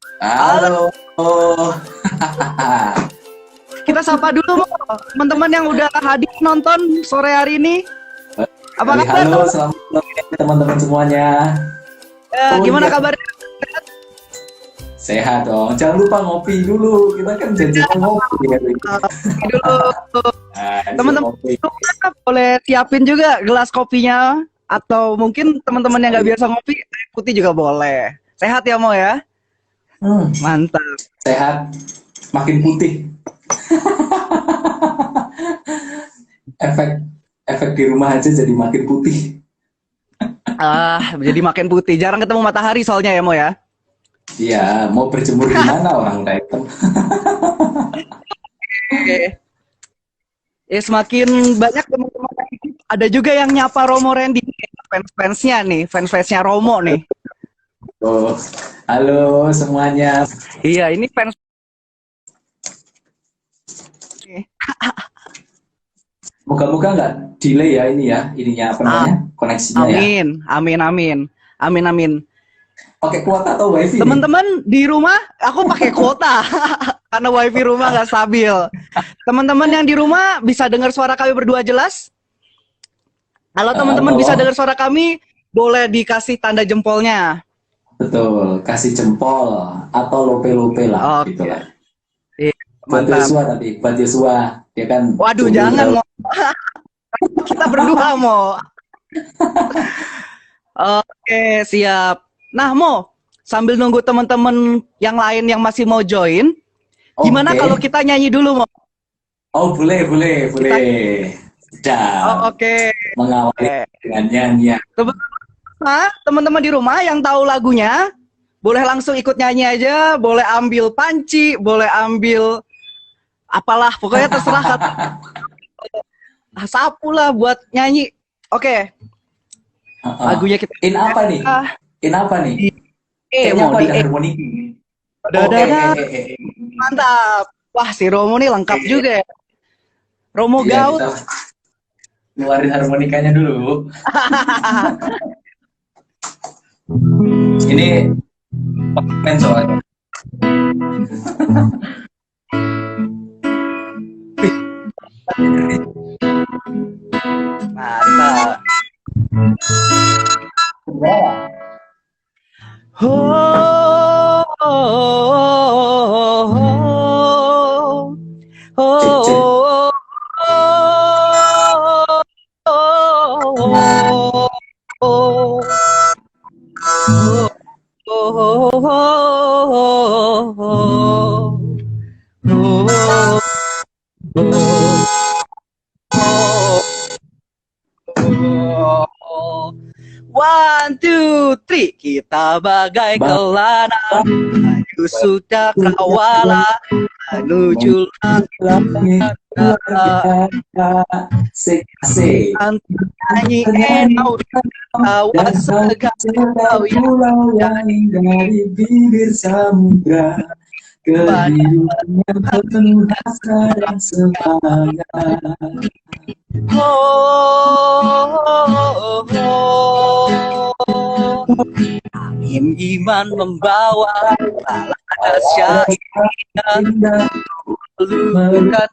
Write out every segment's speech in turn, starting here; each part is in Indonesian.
Halo, Halo. kita sapa dulu Mo, teman-teman yang udah hadir nonton sore hari ini. Apa kabar Halo, teman? selamat sore teman-teman semuanya. Oh Gimana iya, kabarnya? sehat dong. Jangan lupa ngopi dulu. Kita kan janjian ngopi hari ini. Ini dulu Jangan teman-teman ngopi. boleh siapin juga gelas kopinya atau mungkin teman-teman yang nggak biasa ngopi air putih juga boleh. Sehat ya Mo ya? Hmm, Mantap. sehat, makin putih. Efek efek di rumah aja jadi makin putih. Jadi makin putih. Jarang ketemu matahari soalnya ya Mo ya. Iya, mau berjemur di mana orang udah hitam. Oke. Ya semakin banyak teman-teman. Ada juga yang nyapa Romo Randy, fans-fansnya nih, fans-fansnya Romo nih. Oh, halo semuanya. Iya, ini fans. Moga-moga nggak delay ya ini ya, ininya apa namanya, koneksinya ya. Amin, amin, amin, amin, amin. Pakai kuota atau wifi nih? Teman-teman di rumah, aku pakai kuota karena wifi rumah nggak stabil. Teman-teman yang di rumah bisa dengar suara kami berdua jelas? Kalau teman-teman bisa dengar suara kami, boleh dikasih tanda jempolnya. Betul, kasih jempol atau lope-lope lah, Oke. gitu lah. Iya, Buat mantap. Yosua tadi, buat Yosua, dia kan. Waduh, jomblo jangan jauh. Mo. Kita berdua Mo. Oke, siap. Nah, Mo, sambil nunggu teman-teman yang lain yang masih mau join, gimana Oke. kalau kita nyanyi dulu, Mo? Oh, boleh, boleh, boleh. Sedap. Oke. Mengawali dengan nyanyian. Teman-teman di rumah yang tahu lagunya, boleh langsung ikut nyanyi aja, boleh ambil panci, boleh ambil apalah, pokoknya terserah sapu lah buat nyanyi. Oke, lagunya kita In apa nih? In apa nih? di Kayaknya Mo, aku di ada E. harmoniki. Oh, Dadada, mantap. Wah, si Romo nih lengkap juga ya. Romo Iya, gaul. kita keluarin harmonikanya dulu. Ini main soalnya. Mantap. Oh, oh, oh, oh, One, two, three. Kita bagai kelana maju sudah kawala menuju langit. Asik. Nyanyi enau tawa segala Pulau yang dari bibir samudra, kehidupan yang penuh hasrat dan semangat. Angin iman membawa dahsyat indah melukat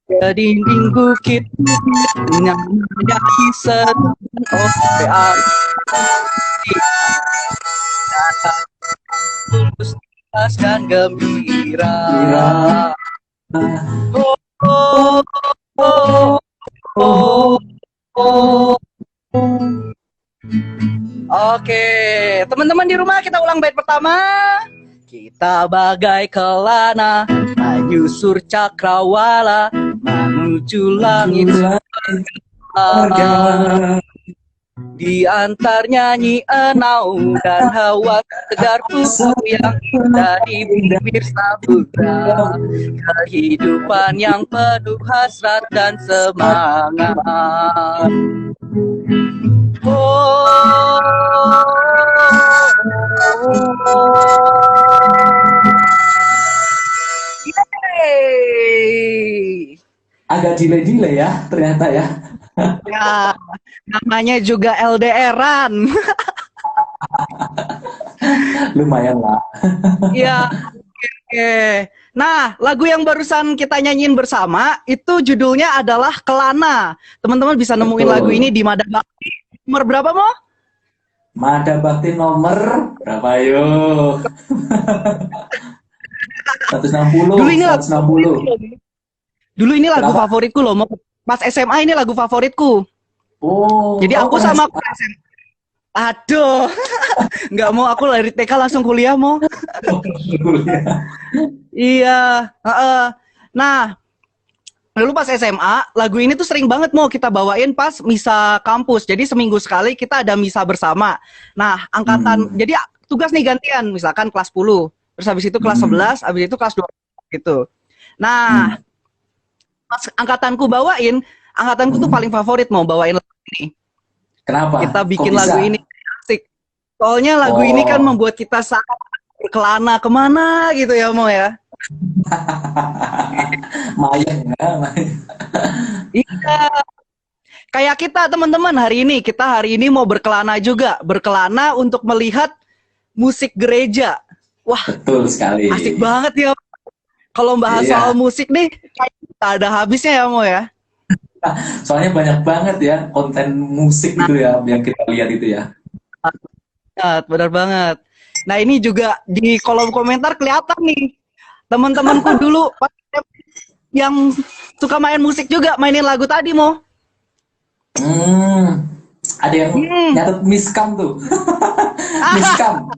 ke dinding bukit nyanyi senang tulus dan gembira. Oh, oh, oh, oh. Oke, teman-teman di rumah kita ulang bait pertama. Kita bagai kelana menyusur cakrawala menuju langit surga. Di antar nyanyi enau dan hawa segar tubuh yang indah di bibir samudra, kehidupan yang penuh hasrat dan semangat. Oh, yeay. Agak delay-delay ya ternyata ya. Ya, namanya juga LDR-an. Lumayan lah. Iya. Oke. Nah, lagu yang barusan kita nyanyiin bersama itu judulnya adalah Kelana. Teman-teman bisa nemuin lagu ini di Mada Bakti. Nomor berapa, Mo? Mada Bakti nomor berapa yuk? 160, Dulu ini lagu 160. Dulu ini lagu Kenapa? favoritku loh, Mo. Pas SMA ini lagu favoritku. Oh, Jadi aku pernah sama SMA. Aduh, nggak mau, aku dari TK langsung kuliah, Mo. Iya, heeh. Nah, dulu pas SMA, lagu ini tuh sering banget mau kita bawain pas misa kampus. Jadi seminggu sekali kita ada misa bersama. Nah, angkatan, jadi tugas nih gantian, misalkan kelas 10, terus habis itu kelas 11, habis itu kelas 12 gitu. Nah, pas angkatanku bawain, angkatanku tuh paling favorit mau bawain lagu ini. Kenapa? Kita Kok bikin bisa? lagu ini asik. Soalnya lagu ini kan membuat kita sangat berkelana kemana gitu ya, Mo ya. Mayang ya, mayang. Iya. Kayak kita teman-teman hari ini mau berkelana juga, berkelana untuk melihat musik gereja. Wah, Betul sekali. asik banget ya. Kalau bahas Iya. soal musik nih, kayak tak ada habisnya ya, Mo ya. Soalnya banyak banget ya konten musik gitu ya yang kita lihat itu ya. Benar banget. Nah, ini juga di kolom komentar kelihatan nih. Teman-temanku dulu yang suka main musik juga mainin lagu tadi, Mo. Ada yang nyatet miskam tuh. Miskam.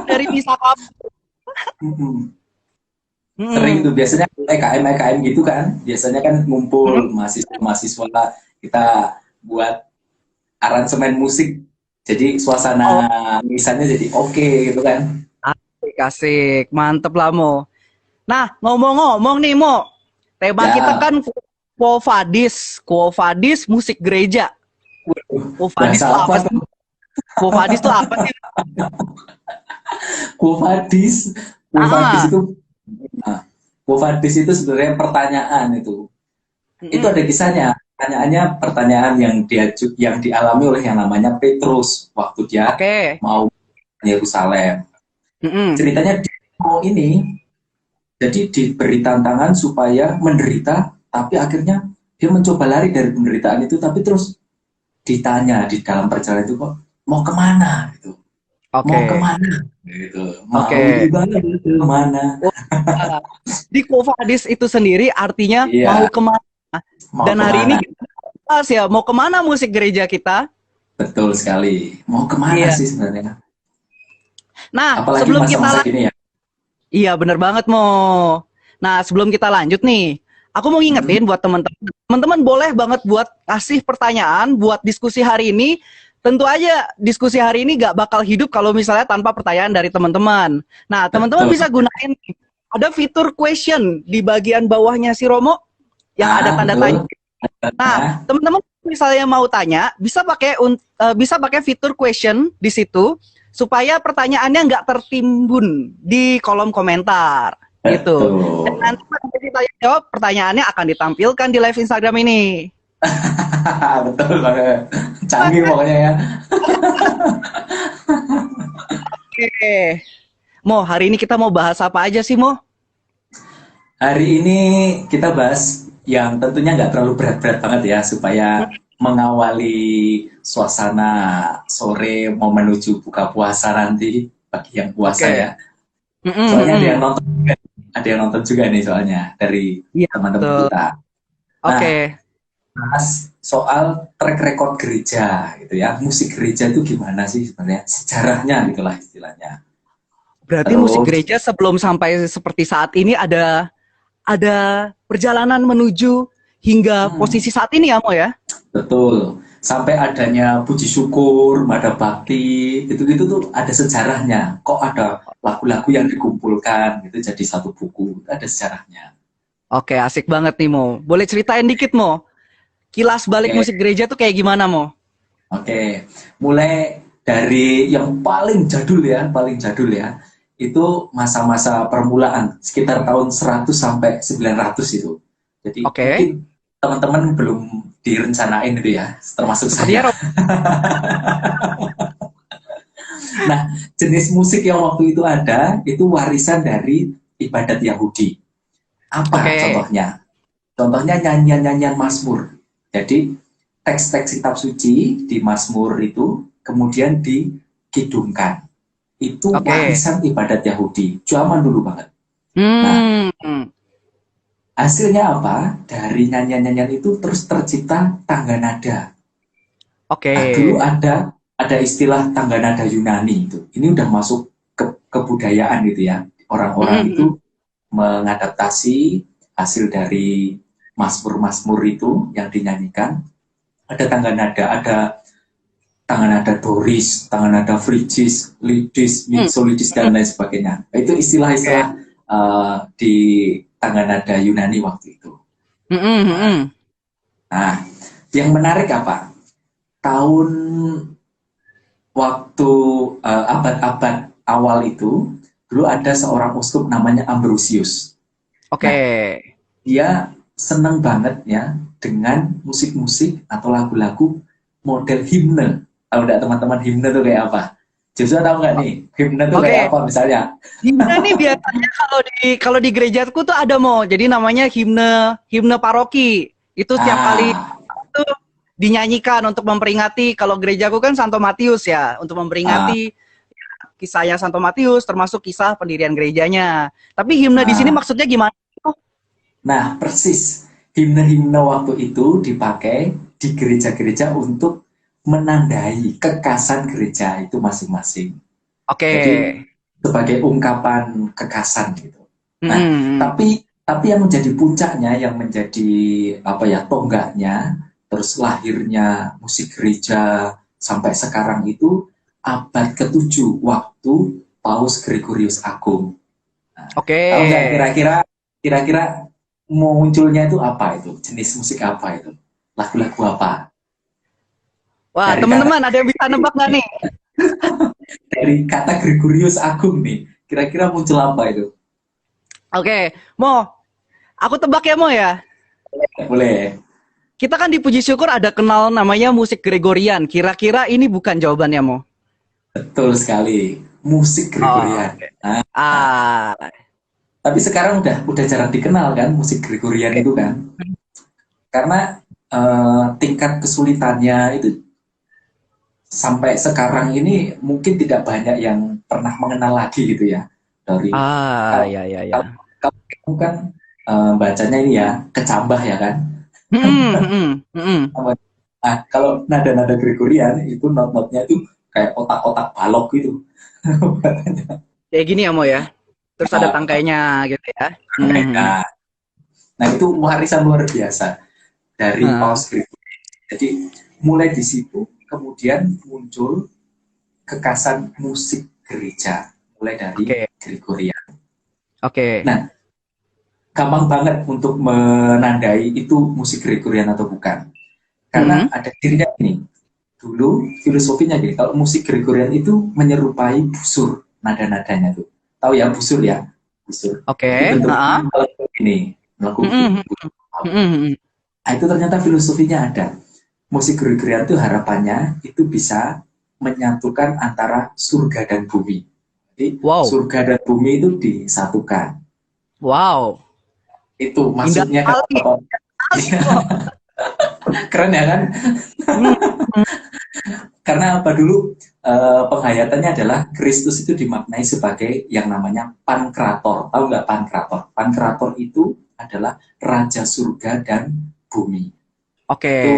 Dari Bisa Kamu. Sering tuh biasanya EKM gitu kan. Biasanya kan ngumpul mahasiswa kita buat aransemen musik. Jadi suasana misalnya jadi oke gitu kan. Asik, mantep lah, Mo. Nah, ngomong-ngomong nih, Mo. Tema kita kan Quo Vadis musik gereja. Quo Vadis Bahasa tuh apa apa sih? tuh? Quo Vadis tuh apa sih? Quo Vadis itu Quo Vadis itu sebenarnya pertanyaan itu. Itu ada kisahnya. Pertanyaannya pertanyaan yang dialami oleh yang namanya Petrus waktu dia mau ke Yerusalem. Ceritanya dia mau ini, jadi diberi tantangan supaya menderita, tapi akhirnya dia mencoba lari dari penderitaan itu, tapi terus ditanya di dalam perjalanan itu kok mau kemana gitu, mau kemana gitu, mau ibadah kemana. Di Quo Vadis itu sendiri artinya mau kemana. Dan hari ini kita bahas ya, mau kemana musik gereja kita? Betul sekali, mau kemana sih sebenarnya? Nah, apalagi sebelum masa-masa gini ya. Iya, bener banget, Mo. Nah, sebelum kita lanjut nih, aku mau ngingetin buat teman-teman. Teman-teman boleh banget buat kasih pertanyaan buat diskusi hari ini. Tentu aja diskusi hari ini gak bakal hidup kalau misalnya tanpa pertanyaan dari teman-teman. Nah, teman-teman bisa gunain. Ada fitur question di bagian bawahnya si Romo yang ada tanda tanya. Nah, teman-teman misalnya mau tanya, bisa pakai fitur question di situ supaya pertanyaannya nggak tertimbun di kolom komentar gitu. Dan nanti kita jawab, pertanyaannya akan ditampilkan di live Instagram ini. Betul banget. Canggih pokoknya ya. Oke. Mo, hari ini kita mau bahas apa aja sih, Mo? Hari ini kita bahas yang tentunya nggak terlalu berat-berat banget ya, supaya mengawali suasana sore mau menuju buka puasa nanti bagi yang puasa ya. Soalnya ada yang nonton juga nih soalnya dari teman-teman kita. Bahas soal track record gereja gitu ya. Musik gereja itu gimana sih sebenarnya? Sejarahnya gitulah istilahnya. Berarti musik gereja sebelum sampai seperti saat ini ada perjalanan menuju hingga posisi saat ini ya, Mo ya? Betul. Sampai adanya Puji Syukur, Mada Bakti, gitu-gitu tuh ada sejarahnya. Kok ada lagu-lagu yang dikumpulkan gitu jadi satu buku, ada sejarahnya. Oke, asik banget nih, Mo. Boleh ceritain dikit, Mo? Kilas balik musik gereja tuh kayak gimana, Mo? Oke, mulai dari yang paling jadul ya, itu masa-masa permulaan, sekitar tahun 100 sampai 900 itu. Jadi mungkin teman-teman belum direncanain itu ya, termasuk saya. Nah, jenis musik yang waktu itu ada itu warisan dari ibadat Yahudi. Apa Oke. contohnya? Contohnya nyanyian-nyanyian Mazmur. Jadi teks-teks kitab suci di Mazmur itu kemudian dikidungkan. Itu Oke. warisan ibadat Yahudi, zaman dulu banget. Nah, Hmm. hasilnya apa? Dari nyanyian-nyanyian itu terus tercipta tangga nada. Oke. Nah, dulu ada istilah tangga nada Yunani itu. Ini udah masuk ke kebudayaan gitu ya. Orang-orang Mm-mm. itu mengadaptasi hasil dari Mazmur-Mazmur itu yang dinyanyikan. Ada tangga nada, ada tangga nada Doris, tangga nada Frigis, Lidis, Mm. Mixolidis, dan lain sebagainya. Itu Oke. istilah-istilah di tangga nada Yunani waktu itu. Mm-mm. Nah, Mm-mm. nah, yang menarik apa? Tahun waktu abad-abad awal itu, dulu ada seorang uskup namanya Ambrosius. Oke. Nah, dia seneng banget ya dengan musik-musik atau lagu-lagu model himne. Tahu nggak teman-teman himne itu kayak apa? Joshua tahu nggak nih himne itu kayak Oke. apa misalnya? Himne nih biasanya kalau di gerejaku tuh ada mau. Jadi namanya himne himne paroki. Itu setiap kali Ah, itu dinyanyikan untuk memperingati, kalau gerejaku kan Santo Matius ya, untuk ah, memperingati kisahnya Santo Matius termasuk kisah pendirian gerejanya. Tapi himne di sini ah. maksudnya gimana? Nah, persis himne-himne waktu itu dipakai di gereja-gereja untuk menandai kekasan gereja itu masing-masing. Oke. Jadi sebagai ungkapan kekasan gitu. Nah, Mm-mm. tapi yang menjadi puncaknya, yang menjadi apa ya tonggaknya, terus lahirnya musik gereja sampai sekarang itu abad ke-7 waktu Paus Gregorius Agung. Nah, Oke. tahu nggak kira-kira munculnya itu apa itu? Jenis musik apa itu? Lagu-lagu apa? Wah, Dari kata teman-teman ada yang bisa nebak nggak nih? dari kata Gregorius Agung nih, kira-kira muncul apa itu? Oke, Mo, aku tebak ya Mo ya. Boleh. Kita kan di Puji Syukur ada kenal namanya musik Gregorian. Kira-kira ini bukan jawabannya Mo. Betul sekali, musik Oh, Gregorian. Nah, ah, tapi sekarang udah jarang dikenal kan musik Gregorian oke. itu kan, karena tingkat kesulitannya itu sampai sekarang ini mungkin tidak banyak yang pernah mengenal lagi gitu ya. Dari Ah, kalau ya, ya, kalau ya. kamu kan bacanya ini ya kecambah ya kan. Hmm, hmm, hmm. Nah, kalau nada-nada Gregorian itu not-notnya itu kayak otak-otak balok gitu. Kayak gini ya Mo ya. Terus ada tangkainya gitu ya. Hmm, Nah, nah, itu warisan luar biasa dari hmm. Paus Gregorius. Jadi mulai di situ kemudian muncul kekasan musik gereja mulai dari Oke, Gregorian. oke. Nah, gampang banget untuk menandai itu musik Gregorian atau bukan. Karena Hmm, ada dirinya ini. Dulu filosofinya gini, kalau musik Gregorian itu menyerupai busur nada-nadanya tuh. Tahu ya busur ya? Busur. oke. Jadi bentuknya Ah, melengkung ini, melengkung hmm, gini. hmm, hmm. Nah, itu ternyata filosofinya ada. Musik Gregorian itu harapannya itu bisa menyatukan antara surga dan bumi. Jadi Wow, surga dan bumi itu disatukan. wow. Itu Indah maksudnya sekali. kalau Oh. keren ya kan? Hmm, hmm. Karena apa dulu penghayatannya adalah Kristus itu dimaknai sebagai yang namanya Pankrator. Tahu nggak Pankrator? Pankrator itu adalah Raja Surga dan Bumi. Oke. Itu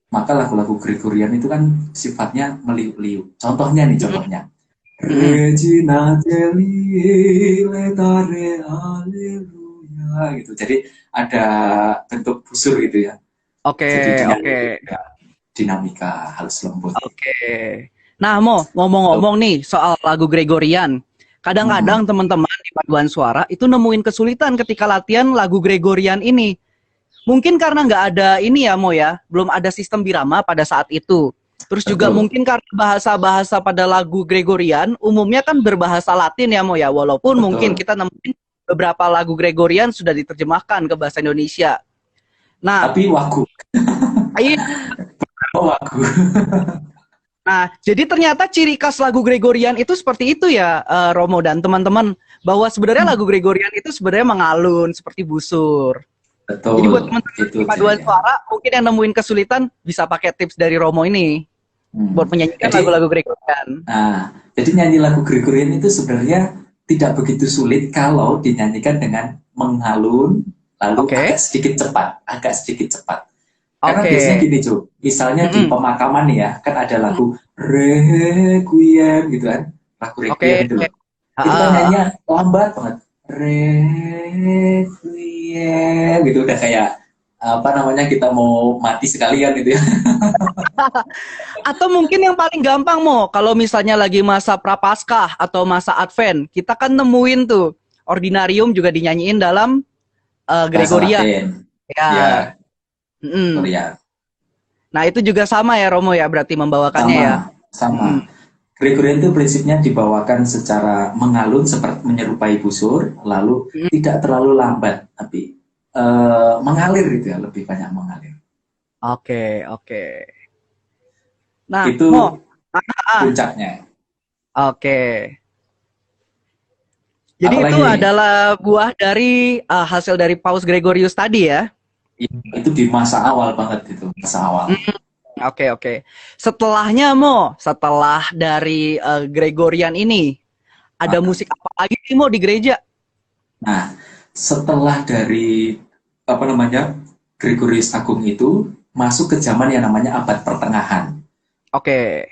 maka lagu-lagu Gregorian itu kan sifatnya meliuk-liuk. Contohnya nih, Hmm, contohnya. hmm. Regina Celi letare alleluia gitu. Jadi ada bentuk busur gitu ya. Oke, Jadi oke, dinamika halus lembut. oke. Nah, Mo, ngomong-ngomong nih soal lagu Gregorian. Hmm, Kadang-kadang teman-teman di paduan suara itu nemuin kesulitan ketika latihan lagu Gregorian ini. Mungkin karena nggak ada ini ya, Mo ya, belum ada sistem birama pada saat itu. Terus juga betul, mungkin karena bahasa-bahasa pada lagu Gregorian umumnya kan berbahasa Latin ya, Mo ya. Walaupun mungkin betul. kita nemuin beberapa lagu Gregorian sudah diterjemahkan ke bahasa Indonesia. Nah, Tapi wagu, iya, oh, wagu. Nah, jadi ternyata ciri khas lagu Gregorian itu seperti itu ya, Romo dan teman-teman, bahwa sebenarnya lagu Gregorian itu sebenarnya mengalun seperti busur. Jadi buat Betul, teman-teman itu di paduan cirinya. suara, mungkin yang nemuin kesulitan bisa pakai tips dari Romo ini buat Hmm. menyanyikan Jadi, lagu-lagu Gregorian. jadi nyanyi lagu Gregorian itu sebenarnya tidak begitu sulit kalau dinyanyikan dengan mengalun, lalu Oke, agak sedikit cepat. Karena oke. biasanya gini, Cuk, misalnya di Mm-mm. pemakaman nih ya, kan ada Mm. lagu Requiem gitu kan, lagu Requiem Oke. itu loh. Ah, Itu kan ah, nyanyinya lambat banget. Requiem gitu udah kayak apa namanya kita mau mati sekalian gitu ya. Atau mungkin yang paling gampang Mo, kalau misalnya lagi masa Prapaskah atau masa Advent, kita kan nemuin tuh Ordinarium juga dinyanyiin dalam Bahasa Gregorian. Latin. Ya. Ya, Mm. Korea. Nah, itu juga sama ya Romo ya, berarti membawakannya ya. Sama, sama. Mm. Gregorian itu prinsipnya dibawakan secara mengalun seperti menyerupai busur, lalu Mm. tidak terlalu lambat, tapi mengalir gitu ya, lebih banyak mengalir. Oke, oke. Nah, Itu Mo, ah, puncaknya. oke. Jadi itu Apalagi nih, adalah buah dari hasil dari Paus Gregorius tadi ya. itu di masa awal banget itu, masa awal. Oke, oke. Setelahnya Mo, setelah dari Gregorian ini, ada Nah, musik apa lagi nih Mo di gereja? nah, setelah dari apa namanya Gregorius Agung itu masuk ke zaman yang namanya abad pertengahan. Oke.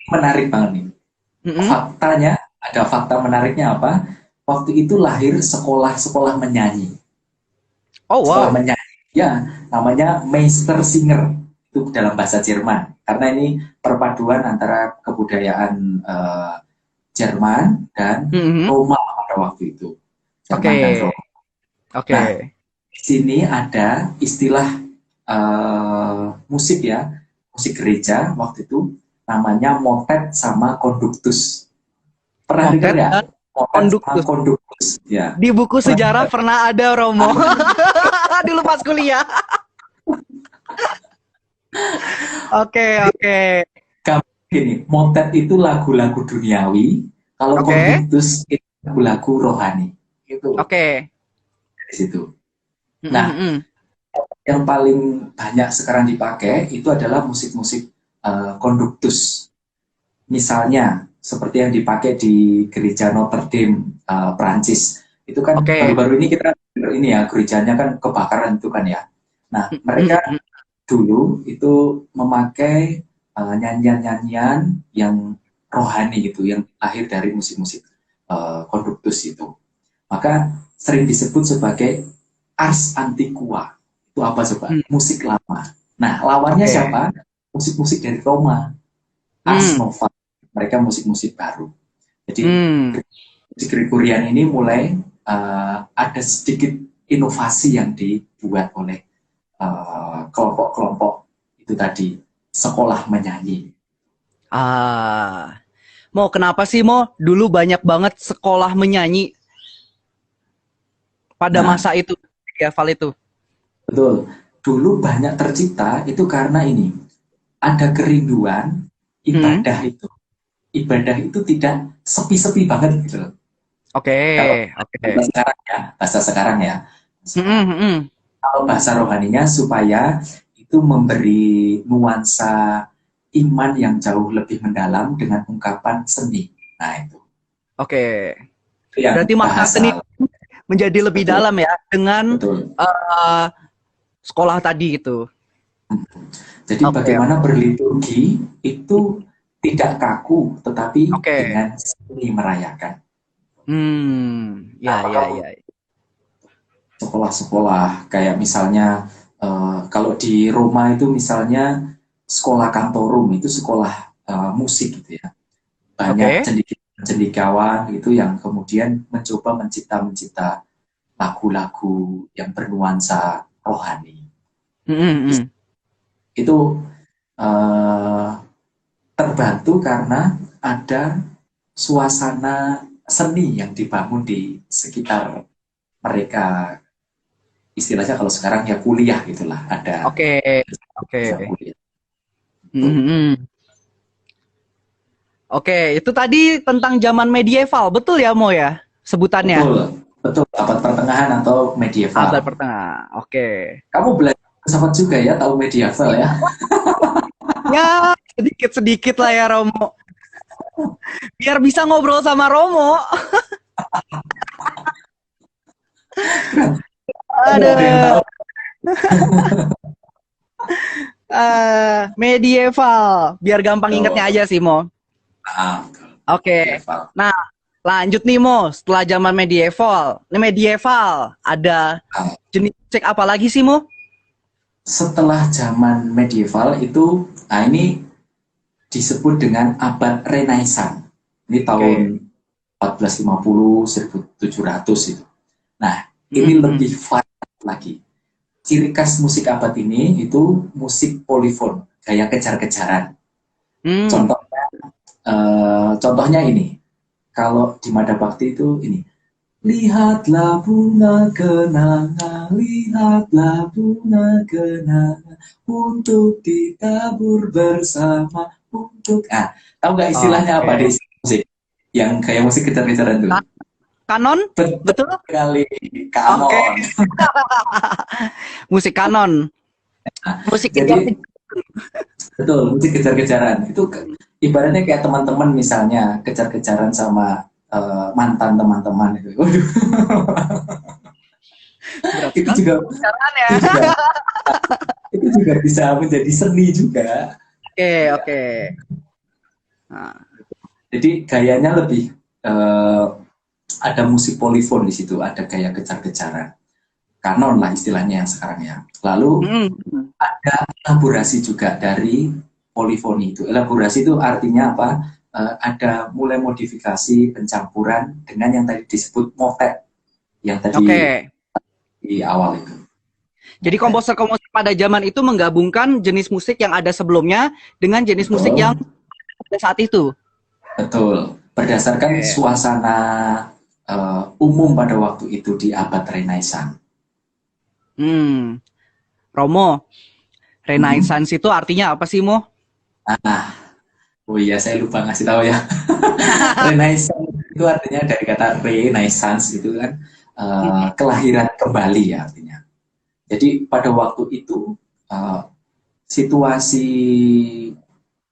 Menarik banget nih. Mm-mm. Faktanya, ada fakta menariknya apa? Waktu itu lahir sekolah-sekolah menyanyi. Oh Sekolah wow. menyanyi, ya, namanya Meistersinger. Itu dalam bahasa Jerman. Karena ini perpaduan antara kebudayaan Jerman dan Mm-mm. Roma pada waktu itu. Jerman dan Oke, Roma. oke. Nah, di sini ada istilah musik ya, musik gereja waktu itu namanya motet sama konduktus. Pernah dengar Motet nggak? dan Motet sama konduktus. konduktus, ya. Di buku Pernah sejarah dengar? pernah ada Romo. Dulu pas kuliah. Oke, oke. Kamu gini, motet itu lagu-lagu duniawi, kalau Oke, konduktus itu lagu-lagu rohani. Itu oke. dari situ. Nah, Mm-mm. yang paling banyak sekarang dipakai itu adalah musik-musik konduktus. Misalnya seperti yang dipakai di gereja Notre Dame Prancis. Itu kan Oke. baru-baru ini kita ini ya gerejanya kan kebakaran itu kan ya. Nah, mereka Mm-mm. dulu itu memakai nyanyian-nyanyian yang rohani gitu, yang lahir dari musik-musik konduktus itu. Maka sering disebut sebagai ars antiqua. Itu apa coba? Mm. Musik lama. Nah, lawannya Oke. siapa? Musik-musik dari Roma, ars Hmm. nova. Mereka musik-musik baru. Jadi Hmm. musik Gregorian ini mulai ada sedikit inovasi yang dibuat oleh kelompok-kelompok itu tadi, sekolah menyanyi. Ah. Mo, kenapa sih Mo? Dulu banyak banget sekolah menyanyi pada Nah, masa itu, ya Val itu. betul. Dulu banyak tercipta itu karena ini, ada kerinduan Hmm. ibadah itu. Ibadah itu tidak sepi-sepi banget gitu loh. Oke, Kalau oke. bahasa sekarang ya, bahasa sekarang ya. Hmm, hmm. Kalau bahasa rohaninya supaya itu memberi nuansa iman yang jauh lebih mendalam dengan ungkapan seni. Nah, Oke. itu yang Berarti makna seni bahasa. menjadi lebih Betul, dalam ya dengan betul. eh, sekolah tadi itu. Jadi Oke, bagaimana berliturgi itu tidak kaku, tetapi oke. dengan seni merayakan. Ya, ya, ya. Sekolah-sekolah kayak misalnya kalau di Roma itu misalnya sekolah kantorum itu sekolah musik gitu ya. Banyak Oke. cendekiawan gitu yang kemudian mencoba mencipta lagu-lagu yang bernuansa rohani. Hmm, hmm. Itu eh, terbantu karena ada suasana seni yang dibangun di sekitar mereka, istilahnya kalau sekarang ya kuliah gitulah, ada Oke, oke. yang kuliah. Hmm, hmm. Oke, itu tadi tentang zaman medieval, betul ya Mo ya sebutannya? Betul, betul. Abad pertengahan atau Abad medieval. pertengahan. Oke. Kamu belajar filsafat juga ya, tahu medieval ya? Ya, sedikit-sedikit lah ya Romo. Biar bisa ngobrol sama Romo. Ada yang tahu. Aduh. Medieval. Biar gampang ingetnya Betul. aja sih Mo. Betul. Oke. Medieval. Nah, lanjut nih Mo. Setelah zaman medieval. Ini medieval. Ada Ah, jenis musik apa lagi sih Mo? setelah zaman medieval itu, nah ini disebut dengan abad Renaissance. Ini tahun Oke. 1450, 1700 itu. Nah, ini Mm-mm. lebih fun lagi. Ciri khas musik abad ini itu musik polifon, gaya kejar-kejaran. Hmm. Contohnya ini, kalau di Madabakti itu ini, lihatlah bunga kenanga, lihatlah bunga kenanga, untuk ditabur bersama, untuk... Ah, tahu nggak istilahnya apa Oke. di musik? Yang kayak musik kejar-kejaran tuh? Kanon? Betul Betul? sekali, Oke. kanon. Musik kanon. Musik Jadi, kejar-kejar. betul, musik kejar-kejaran. Itu ibaratnya kayak teman-teman misalnya kejar-kejaran sama mantan teman-teman itu. Waduh, Berat itu sekali juga pembicaraannya. itu juga itu juga bisa menjadi seni juga. Oke, Ya. oke. Nah, Jadi gayanya lebih ada musik polifon di situ, ada gaya kejar-kejaran. Kanon lah istilahnya yang sekarang ya. Lalu mm, ada elaborasi juga dari polifoni itu. Elaborasi itu artinya apa? Ada mulai modifikasi pencampuran dengan yang tadi disebut motet yang tadi oke. di awal itu. Jadi Motet. komposer-komposer pada zaman itu menggabungkan jenis musik yang ada sebelumnya dengan jenis musik yang Betul, pada saat itu. betul. Berdasarkan Oke. suasana umum pada waktu itu di abad Renaissance. Hmm. Romo, Hmm. Renaissance itu artinya apa sih, Mo? Ah, oh iya saya lupa ngasih tahu ya. Renaissance itu artinya dari kata renaissance itu kan kelahiran kembali ya artinya. Jadi pada waktu itu uh, situasi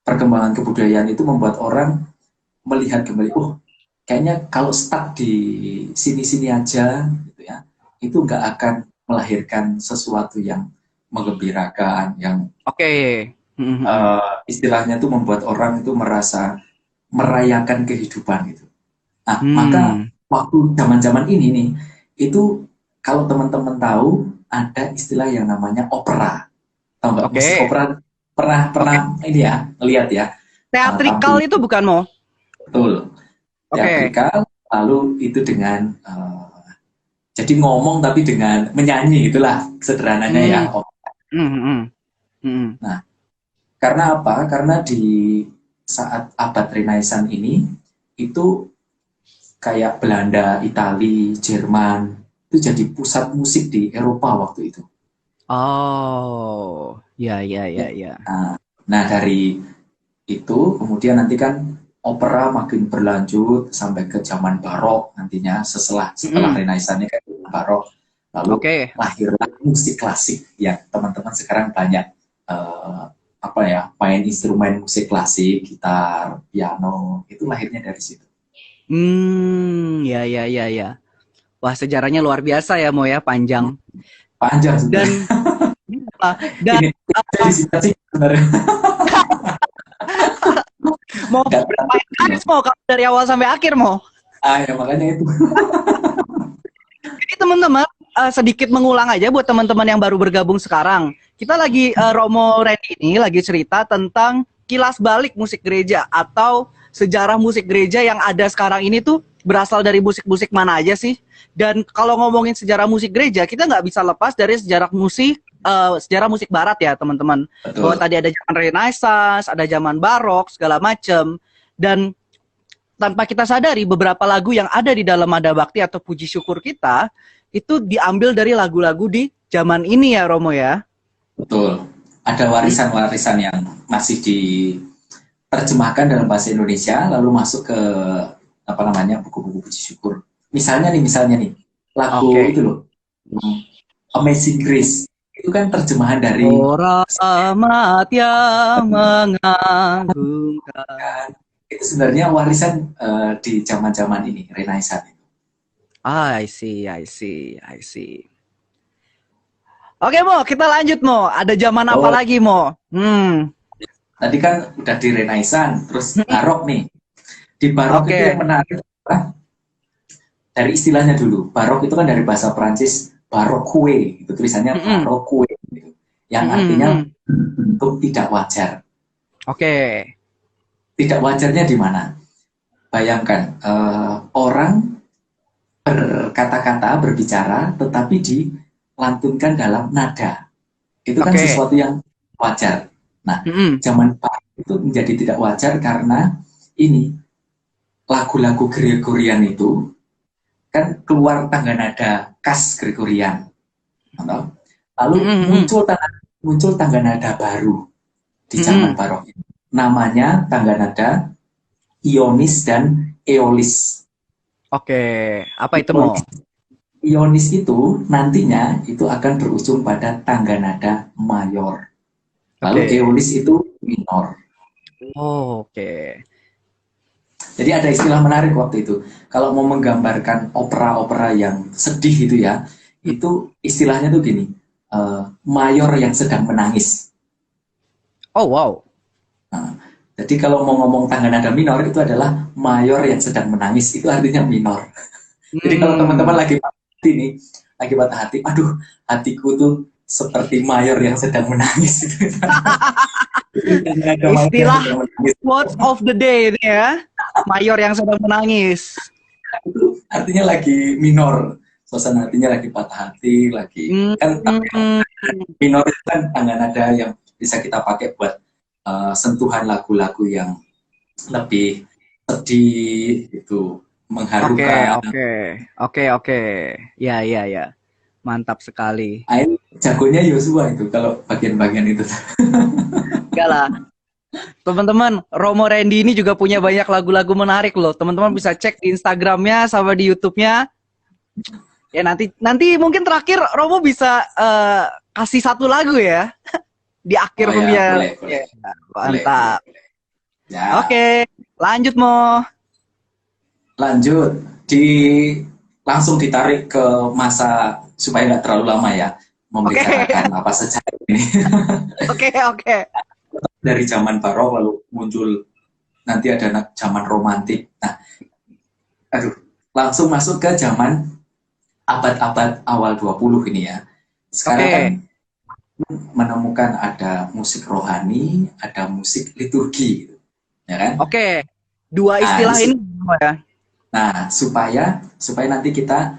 perkembangan kebudayaan itu membuat orang melihat kembali, oh kayaknya kalau stuck di sini-sini aja gitu ya, itu nggak akan melahirkan sesuatu yang menggembirakan, yang Oke. Hmm. istilahnya itu membuat orang itu merasa merayakan kehidupan gitu. Nah, maka Hmm. waktu zaman-zaman ini nih, itu kalau teman-teman tahu ada istilah yang namanya opera. Tahu nggak musik Oke. opera? Pernah pernah Oke. ini ya, lihat ya, Teatrikal tampil itu bukan, Mo? betul Oke. teatrikal, lalu itu dengan jadi ngomong tapi dengan menyanyi itulah sederhananya ya. Hmm. Hmm. Hmm. Nah, karena apa? Karena di saat abad Renaissance ini itu kayak Belanda, Itali, Jerman itu jadi pusat musik di Eropa waktu itu. Oh, ya, ya, Ya. ya, ya. Nah, dari itu kemudian nanti kan opera makin berlanjut sampai ke zaman barok nantinya setelah setelah Hmm. Renaissance kan barok, lalu Oke. lahirlah musik klasik yang teman-teman sekarang banyak apa ya main instrumen musik klasik, gitar, piano itu lahirnya dari situ. Hmm, ya, ya, ya, ya. Wah, sejarahnya luar biasa ya, Mo ya, panjang. Panjang sebenarnya. Dan dan Ini jadi sih sebenarnya mau nggak berapa takut. garis mau kalau dari awal sampai akhir mau. Ya makanya itu. Jadi teman-teman sedikit mengulang aja buat teman-teman yang baru bergabung sekarang. Kita lagi Romo Randy ini lagi cerita tentang kilas balik musik gereja atau sejarah musik gereja yang ada sekarang ini tuh berasal dari musik-musik mana aja sih? Dan kalau ngomongin sejarah musik gereja, kita nggak bisa lepas dari sejarah musik barat ya teman-teman. Bahwa Betul. tadi ada zaman Renaissance, ada zaman Barok, segala macam. Dan tanpa kita sadari beberapa lagu yang ada di dalam Mada Bakti atau puji syukur kita itu diambil dari lagu-lagu di zaman ini ya Romo ya. Betul. Ada warisan-warisan yang masih terjemahkan dalam bahasa Indonesia, lalu masuk ke apa namanya buku-buku puji syukur. Misalnya nih, lagu Oke. itu loh, Amazing Grace. Itu kan terjemahan dari Oh rahmat yang mengagumkan. itu sebenarnya warisan di zaman-zaman ini, Renaissance. I see, I see, I see. Oke, Mo, kita lanjut, Mo. Ada zaman apa Oh, lagi, Mo? tadi kan udah di Renaissance, terus barok nih. Di barok itu yang Oke. menarik adalah dari istilahnya dulu. Barok itu kan dari bahasa Prancis baroque, itu tulisannya Mm-mm. baroque, gitu. Yang artinya Mm-mm. bentuk tidak wajar. Oke. Tidak wajarnya di mana? Bayangkan orang berkata-kata, berbicara, tetapi dilantunkan dalam nada. Itu kan Oke. sesuatu yang wajar. Nah, Mm-mm. zaman Pak itu menjadi tidak wajar karena ini lagu-lagu Gregorian itu kan keluar tangga nada khas Gregorian. Lalu Mm-mm. muncul tangga nada baru di zaman Mm-mm. barok ini. Namanya tangga nada Ionis dan Eolis. Oke. Apa itu, Mo? Ionis itu nantinya itu akan berujung pada tangga nada mayor. Lalu Oke. Eolis itu minor. Oh, oke. Jadi ada istilah menarik waktu itu. Kalau mau menggambarkan opera-opera yang sedih itu ya, itu istilahnya tuh gini, mayor yang sedang menangis. Oh, wow. Nah, jadi kalau mau ngomong tangga nada minor itu adalah mayor yang sedang menangis, itu artinya minor. Jadi kalau teman-teman Hmm. lagi patah hati nih, lagi patah hati, aduh hatiku tuh seperti mayor yang sedang menangis. Tangga nada mayor yang Istilah sedang menangis. quotes of the day ini ya. Mayor yang sedang menangis. Itu artinya lagi minor. Suasana hatinya lagi patah hati, lagi Hmm. kan minor itu kan tangga nada yang bisa kita pakai buat sentuhan lagu-lagu yang lebih sedih itu Oke, mengharukan. oke. Oke, oke. Ya, ya, ya. Mantap sekali. Ain jagonya Yosua itu kalau bagian-bagian itu. Enggak lah. Teman-teman, Romo Randy ini juga punya banyak lagu-lagu menarik loh. Teman-teman bisa cek di Instagramnya sama di YouTube-nya. Ya nanti nanti mungkin terakhir Romo bisa kasih satu lagu ya di akhir Oh ya, pembicaraan. boleh, boleh, Ya, boleh, boleh, mantap. boleh. Ya, Oke, lanjut Mo. lanjut di langsung ditarik ke masa supaya nggak terlalu lama ya Oke, membicarakan apa sejarah ini. oke, oke. Dari zaman barok lalu muncul nanti ada zaman romantik. Nah, aduh, langsung masuk ke zaman abad-abad awal 20 ini ya. Sekarang kan Oke, menemukan ada musik rohani, ada musik liturgi, ya kan? oke. Dua Nah, istilah ini Mo, ya. nah supaya supaya nanti kita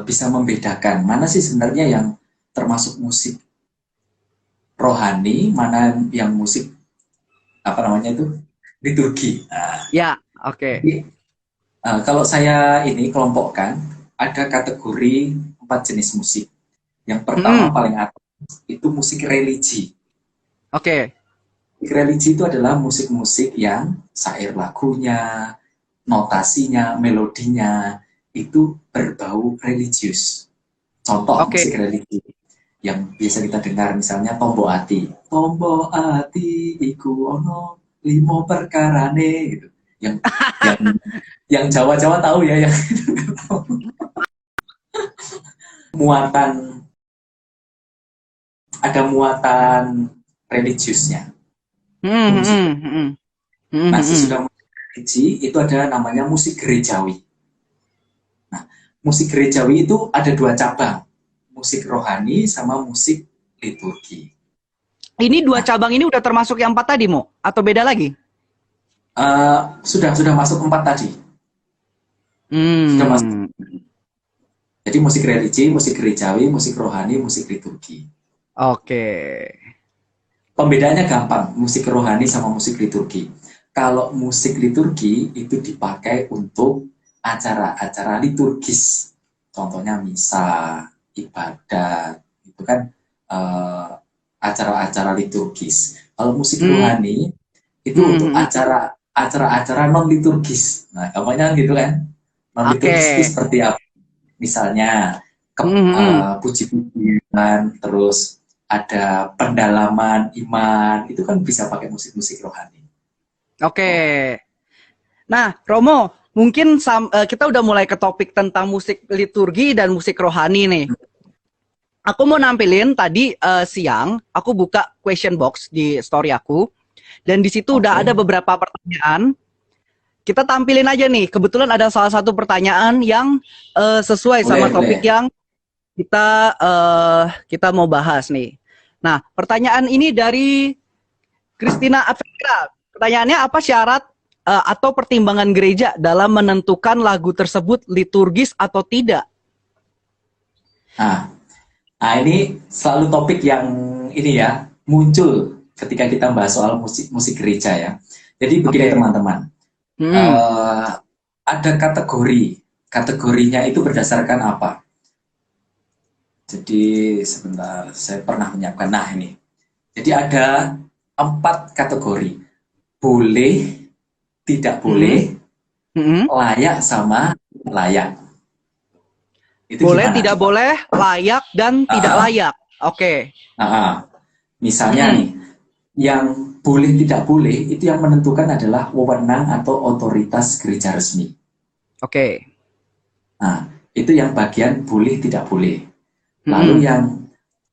bisa membedakan mana sih sebenarnya yang termasuk musik rohani, mana yang musik apa namanya itu liturgi. Nah, Ya, oke. jadi kalau saya ini kelompokkan ada kategori 4 jenis musik. Yang pertama Hmm, paling atas itu musik religi. oke. Musik religi itu adalah musik-musik yang syair lagunya, notasinya, melodinya itu berbau religius. Contoh Oke. musik religi yang biasa kita dengar misalnya Tombo Ati. Tombo Ati iku ono limo perkarane gitu. Yang yang yang Jawa-Jawa tahu ya yang muatan ada muatan religiusnya. Itu Hmm, musik. hmm, hmm, hmm, Nah, hmm, hmm. sesudah musik religi itu ada namanya musik gerejawi. Nah, musik gerejawi itu ada 2 cabang, musik rohani sama musik liturgi. Ini dua Nah, cabang ini udah termasuk yang empat tadi, Mo? Atau beda lagi? sudah masuk 4 tadi, sudah masuk. Hmm, Jadi musik religi, musik gerejawi, musik rohani, musik liturgi. oke. Pembedaannya gampang, musik rohani sama musik liturgi. Kalau musik liturgi itu dipakai untuk acara-acara liturgis, contohnya misa, ibadat, itu kan acara-acara liturgis. Kalau musik Hmm, rohani itu untuk acara-acara non liturgis. Nah, gampangnya gitu kan. Non liturgis itu Oke. seperti apa? Misalnya puji-pujian, terus ada pendalaman iman, itu kan bisa pakai musik-musik rohani. Oke. Nah, Romo, mungkin kita udah mulai ke topik tentang musik liturgi dan musik rohani nih. Aku mau nampilin tadi siang, aku buka question box di story aku, dan di situ udah ada beberapa pertanyaan. Kita tampilin aja nih. Kebetulan ada salah satu pertanyaan yang sesuai sama topik yang kita mau bahas nih. Nah, pertanyaan ini dari Christina Avera. Pertanyaannya, apa syarat atau pertimbangan gereja dalam menentukan lagu tersebut liturgis atau tidak? Nah, ini selalu topik yang ini ya, muncul ketika kita bahas soal musik gereja ya. Jadi begini teman-teman, ada kategorinya itu berdasarkan apa? Jadi sebentar, saya pernah menyiapkan. Nah ini, jadi ada 4 kategori: boleh, tidak boleh, layak sama layak. Itu boleh, gimana? tidak boleh, layak, dan tidak layak. Oke. Misalnya nih, yang boleh tidak boleh itu yang menentukan adalah wewenang atau otoritas gereja resmi. Oke. Nah, itu yang bagian boleh tidak boleh. Lalu yang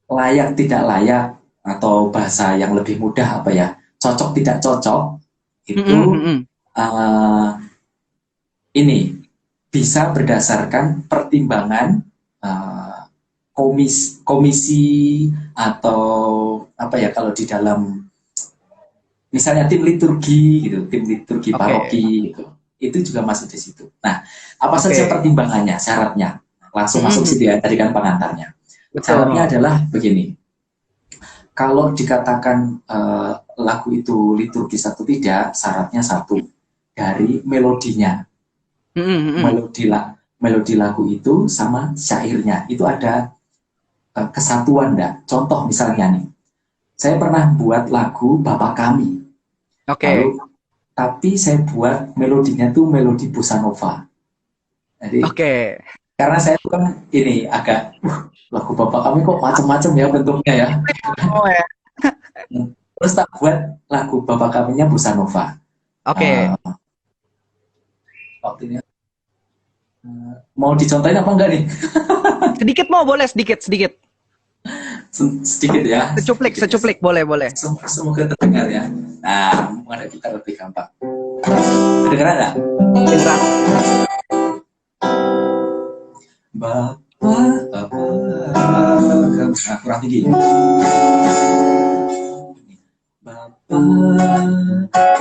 layak tidak layak atau bahasa yang lebih mudah apa ya, cocok tidak cocok itu ini bisa berdasarkan pertimbangan komisi atau apa ya, kalau di dalam misalnya tim liturgi gitu, tim liturgi paroki gitu, itu juga masuk di situ. Nah, apa saja pertimbangannya, syaratnya? Langsung masuk situ ya, tadi kan pengantarnya. Syaratnya adalah begini. Kalau dikatakan lagu itu liturgis atau tidak, syaratnya satu, dari melodinya. Melodi lagu itu sama syairnya itu ada kesatuan enggak? Contoh misalnya nih, saya pernah buat lagu Bapa Kami. Lalu, tapi saya buat melodinya tuh melodi bossa nova. Jadi, karena saya tuh kan ini agak lagu Bapa Kami kok macam-macam ya bentuknya ya. Terus tak buat lagu Bapa Kaminya bossa nova. Waktunya mau dicontohin apa enggak nih? Sedikit mau, boleh sedikit. Sedikit ya. Secuplik, boleh. Semoga terdengar ya. Nah, ada kita lebih gampang. Kedengeran nggak? Kedengeran. Bapak, kurang tinggi. Bapa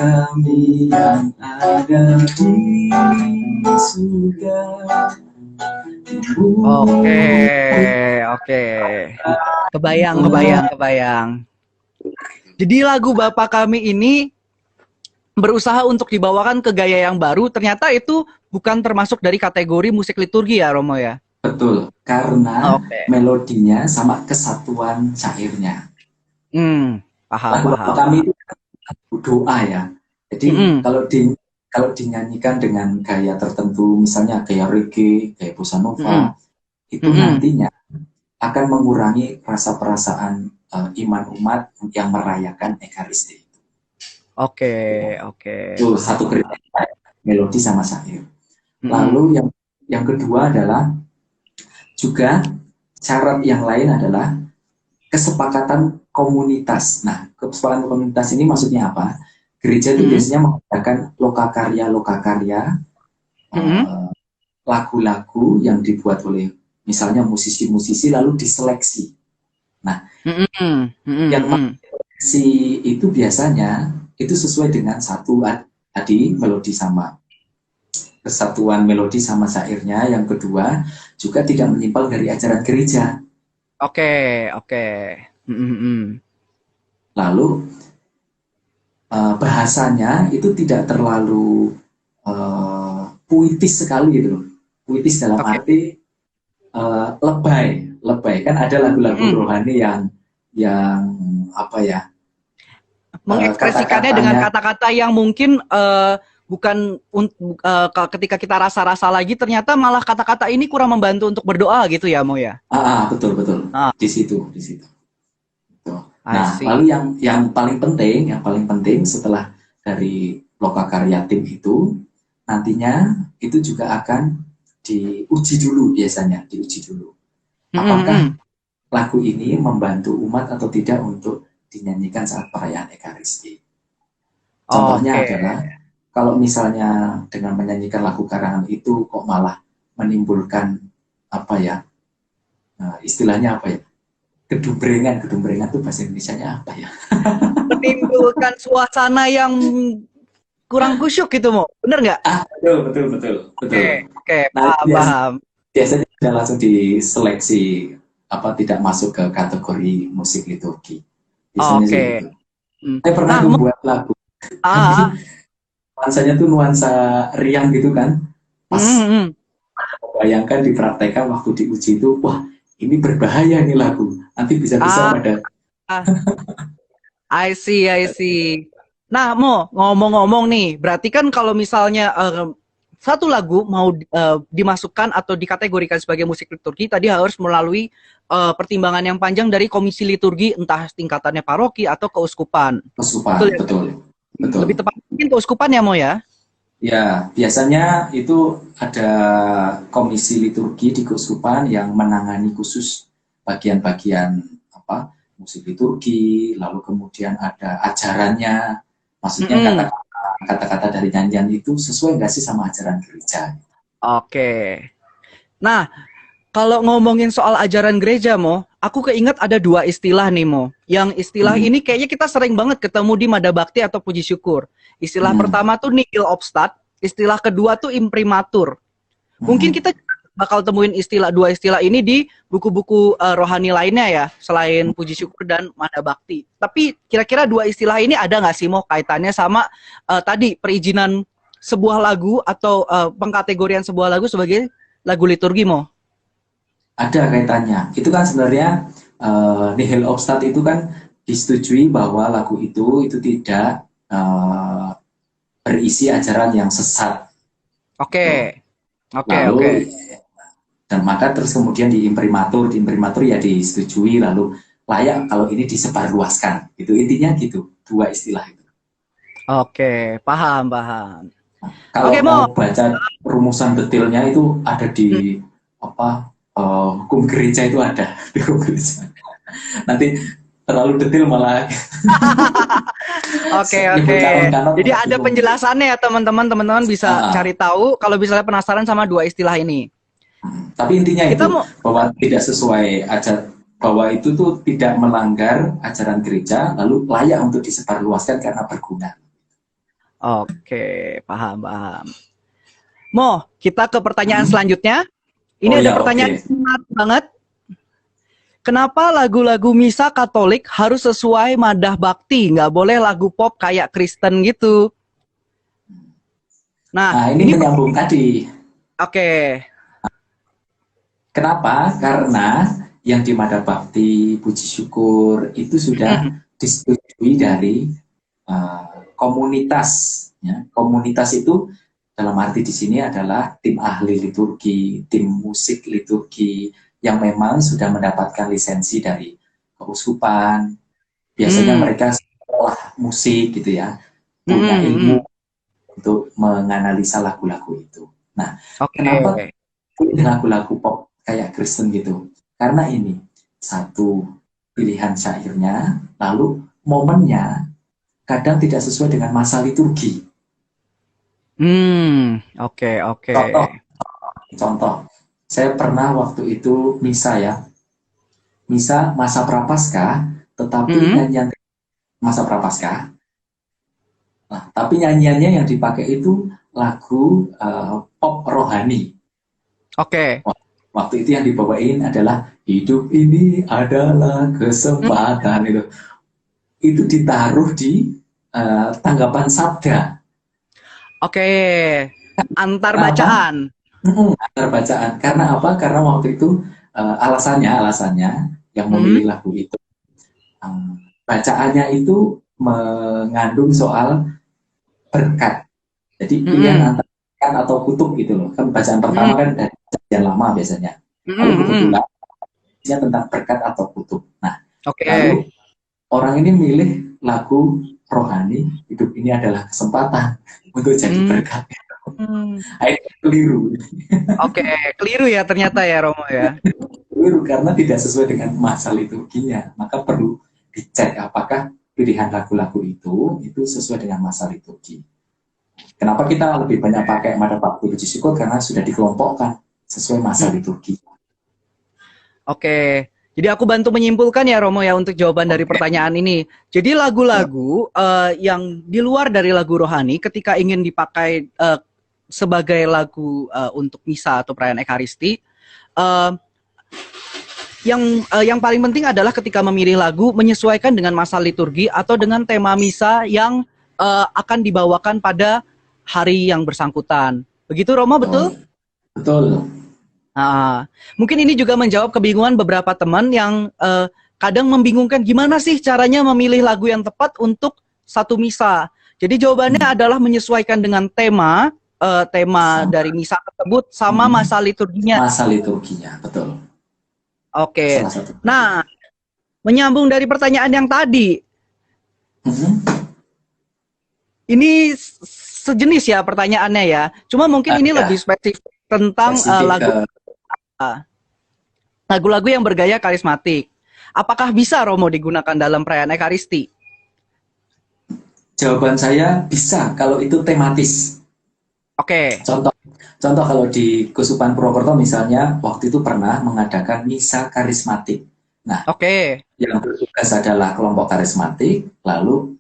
kami yang ada di surga. Oke. Kebayang. Jadi lagu Bapa Kami ini berusaha untuk dibawakan ke gaya yang baru, ternyata itu bukan termasuk dari kategori musik liturgi ya, Romo ya? Betul, karena melodinya sama kesatuan syairnya. Paham. Lagu Kami itu doa ya. Jadi kalau dinyanyikan dengan gaya tertentu, misalnya gaya reggae, gaya bossa nova, itu nantinya akan mengurangi rasa perasaan iman umat yang merayakan Ekaristi. Oke. Itu satu kriteria, melodi sama syair. Lalu yang kedua adalah juga syarat yang lain adalah kesepakatan komunitas. Nah, kesepakatan komunitas ini maksudnya apa? Gereja itu biasanya mengadakan lokakarya, lagu-lagu yang dibuat oleh misalnya musisi-musisi lalu diseleksi. Nah, yang seleksi itu biasanya itu sesuai dengan satu tadi melodi sama kesatuan melodi sama syairnya. Yang kedua juga tidak menyimpang dari ajaran gereja. Oke. Lalu bahasanya itu tidak terlalu puitis sekali gitu loh. Puitis dalam arti lebay kan ada lagu-lagu rohani yang apa ya, mengekspresikannya dengan kata-katanya. kata-kata yang mungkin bukan ketika kita rasa-rasa lagi ternyata malah kata-kata ini kurang membantu untuk berdoa gitu ya Mo ya. Betul betul. Ah, Di situ, di situ. Tuh. I Nah, lalu see. yang paling penting setelah dari lokakarya tim itu, nantinya itu juga akan diuji dulu biasanya, diuji dulu. Apakah Mm-mm. lagu ini membantu umat atau tidak untuk dinyanyikan saat perayaan Ekaristi? Contohnya Oke. adalah kalau misalnya dengan menyanyikan lagu karangan itu kok malah menimbulkan apa ya, istilahnya apa ya, gedubrengan itu bahasa Indonesianya apa ya? Menimbulkan suasana yang kurang kusyuk gitu Mo. Bener nggak? Betul, betul, betul, betul. Oke, Nah, paham, paham. biasanya sudah langsung diseleksi apa tidak masuk ke kategori musik liturgi. Biasanya sih Oke. gitu. Hmm. Saya pernah Nah, tuh buat lagu, ah, nuansanya tuh nuansa riang gitu kan. Pas mm. bayangkan dipraktekkan waktu diuji itu, wah ini berbahaya nih lagu. Nanti bisa-bisa Ah, pada I see, I see. Nah, Mo, ngomong-ngomong nih, berarti kan kalau misalnya satu lagu mau dimasukkan atau dikategorikan sebagai musik liturgi, tadi harus melalui pertimbangan yang panjang dari komisi liturgi, entah tingkatannya paroki atau keuskupan. kesusahan, Betul ya? betul, betul. Lebih tepat mungkin keuskupan ya, Mo ya? Ya, biasanya itu ada komisi liturgi di keuskupan yang menangani khusus bagian-bagian apa musik liturgi, lalu kemudian ada ajarannya, maksudnya Mm-mm. kata-kata dari nyanyian itu sesuai nggak sih sama ajaran gereja? Oke. Nah, kalau ngomongin soal ajaran gereja, Mo, aku keinget ada dua istilah nih, Mo. Yang istilah Hmm, ini kayaknya kita sering banget ketemu di Mada Bakti atau Puji Syukur. Istilah hmm, pertama tuh nihil obstat, istilah kedua tuh imprimatur. Mungkin hmm, kita bakal temuin dua istilah ini di buku-buku rohani lainnya ya, selain Puji Syukur dan Mada Bakti. Tapi kira-kira dua istilah ini ada nggak sih, Mo, kaitannya sama tadi perizinan sebuah lagu atau pengkategorian sebuah lagu sebagai lagu liturgi, Mo? ada kaitannya. Itu kan sebenarnya nihil obstat itu kan disetujui bahwa lagu itu tidak berisi ajaran yang sesat. Oke, Tuh. oke, oke. Lalu dan maka terus kemudian di imprimatur ya disetujui lalu layak kalau ini disebarluaskan. Itu intinya gitu, dua istilah itu. Oke, paham, paham. Kalau Oke, mau Mo. baca rumusan detailnya itu ada Hmm. di apa hukum gereja itu ada di hukum gereja. Nanti terlalu detail malah Oke, nyebut oke. calon kanan Jadi malah ada bingung. penjelasannya ya, teman-teman. Teman-teman bisa Ah, cari tahu kalau misalnya penasaran sama dua istilah ini. tapi intinya Kita itu mau bahwa tidak sesuai bahwa itu tuh tidak melanggar ajaran gereja lalu layak untuk disebarluaskan karena berguna. Oke, paham, paham. Mo, kita ke pertanyaan Hmm? selanjutnya. Oh Ini ada ya, pertanyaan oke. yang menarik banget. Kenapa lagu-lagu misa Katolik harus sesuai madah bakti? Nggak boleh lagu pop kayak Kristen gitu. Nah, Nah, ini ini menyambung tadi. oke. Kenapa? Karena yang di Mada Bakti, Puji Syukur itu sudah Mm-mm. disetujui dari komunitas. Ya. Komunitas itu dalam arti di sini adalah tim ahli liturgi, tim musik liturgi yang memang sudah mendapatkan lisensi dari keuskupan. Biasanya Hmm. mereka sekolah musik gitu ya, punya Mm-mm, ilmu mm. untuk menganalisa lagu-lagu itu. Nah, kenapa Oke. lagu-lagu pop kayak Kristen gitu? Karena ini satu pilihan syairnya, lalu momennya kadang tidak sesuai dengan masa liturgi. Oke, oke. Contoh, contoh, saya pernah waktu itu misa ya, misa masa prapaskah, tetapi Mm-mm. nyanyian masa prapaskah. Nah, tapi nyanyiannya yang dipakai itu lagu pop rohani. Oke. Waktu itu yang dibawain adalah hidup ini adalah Hmm. kesempatan itu. Itu ditaruh di tanggapan sabda. Oke. Antar Kenapa? bacaan. Antar bacaan. Karena apa? Karena waktu itu alasannya yang Hmm. memilih lagu itu bacaannya itu mengandung soal berkat. Jadi pilihan antara berkat atau kutub gitu loh. Kan bacaan pertama kan dari yang lama biasanya. Lalu kebetulan tentang berkat atau kutub. Nah, lalu orang ini milih lagu rohani, hidup ini adalah kesempatan untuk jadi berkat. Akhirnya keliru. Keliru ya ternyata ya Romo ya. Keliru karena tidak sesuai dengan masa liturginya. Maka perlu dicek apakah pilihan lagu-lagu itu sesuai dengan masa liturgi. Kenapa kita lebih banyak pakai Mada Bakti Puji Syukur? Karena sudah dikelompokkan sesuai masa liturgi. Jadi aku bantu menyimpulkan ya Romo ya untuk jawaban dari pertanyaan ini. Jadi lagu-lagu yang di luar dari lagu rohani ketika ingin dipakai sebagai lagu untuk misa atau perayaan Ekaristi, yang paling penting adalah ketika memilih lagu menyesuaikan dengan masa liturgi atau dengan tema misa yang akan dibawakan pada hari yang bersangkutan. Begitu Romo, betul? Betul. Mungkin ini juga menjawab kebingungan beberapa teman yang kadang membingungkan gimana sih caranya memilih lagu yang tepat untuk satu misa. Jadi jawabannya adalah menyesuaikan dengan tema dari misa tersebut sama masa liturginya. Masa liturginya, betul. Nah, menyambung dari pertanyaan yang tadi. Ini sejenis ya pertanyaannya ya. Cuma mungkin ini lebih spesifik tentang lagu-lagu yang bergaya karismatik. Apakah bisa Romo digunakan dalam perayaan Ekaristi? Jawaban saya bisa kalau itu tematis. Contoh kalau di Keuskupan Purwokerto misalnya waktu itu pernah mengadakan misa karismatik. Nah, yang bertugas adalah kelompok karismatik, lalu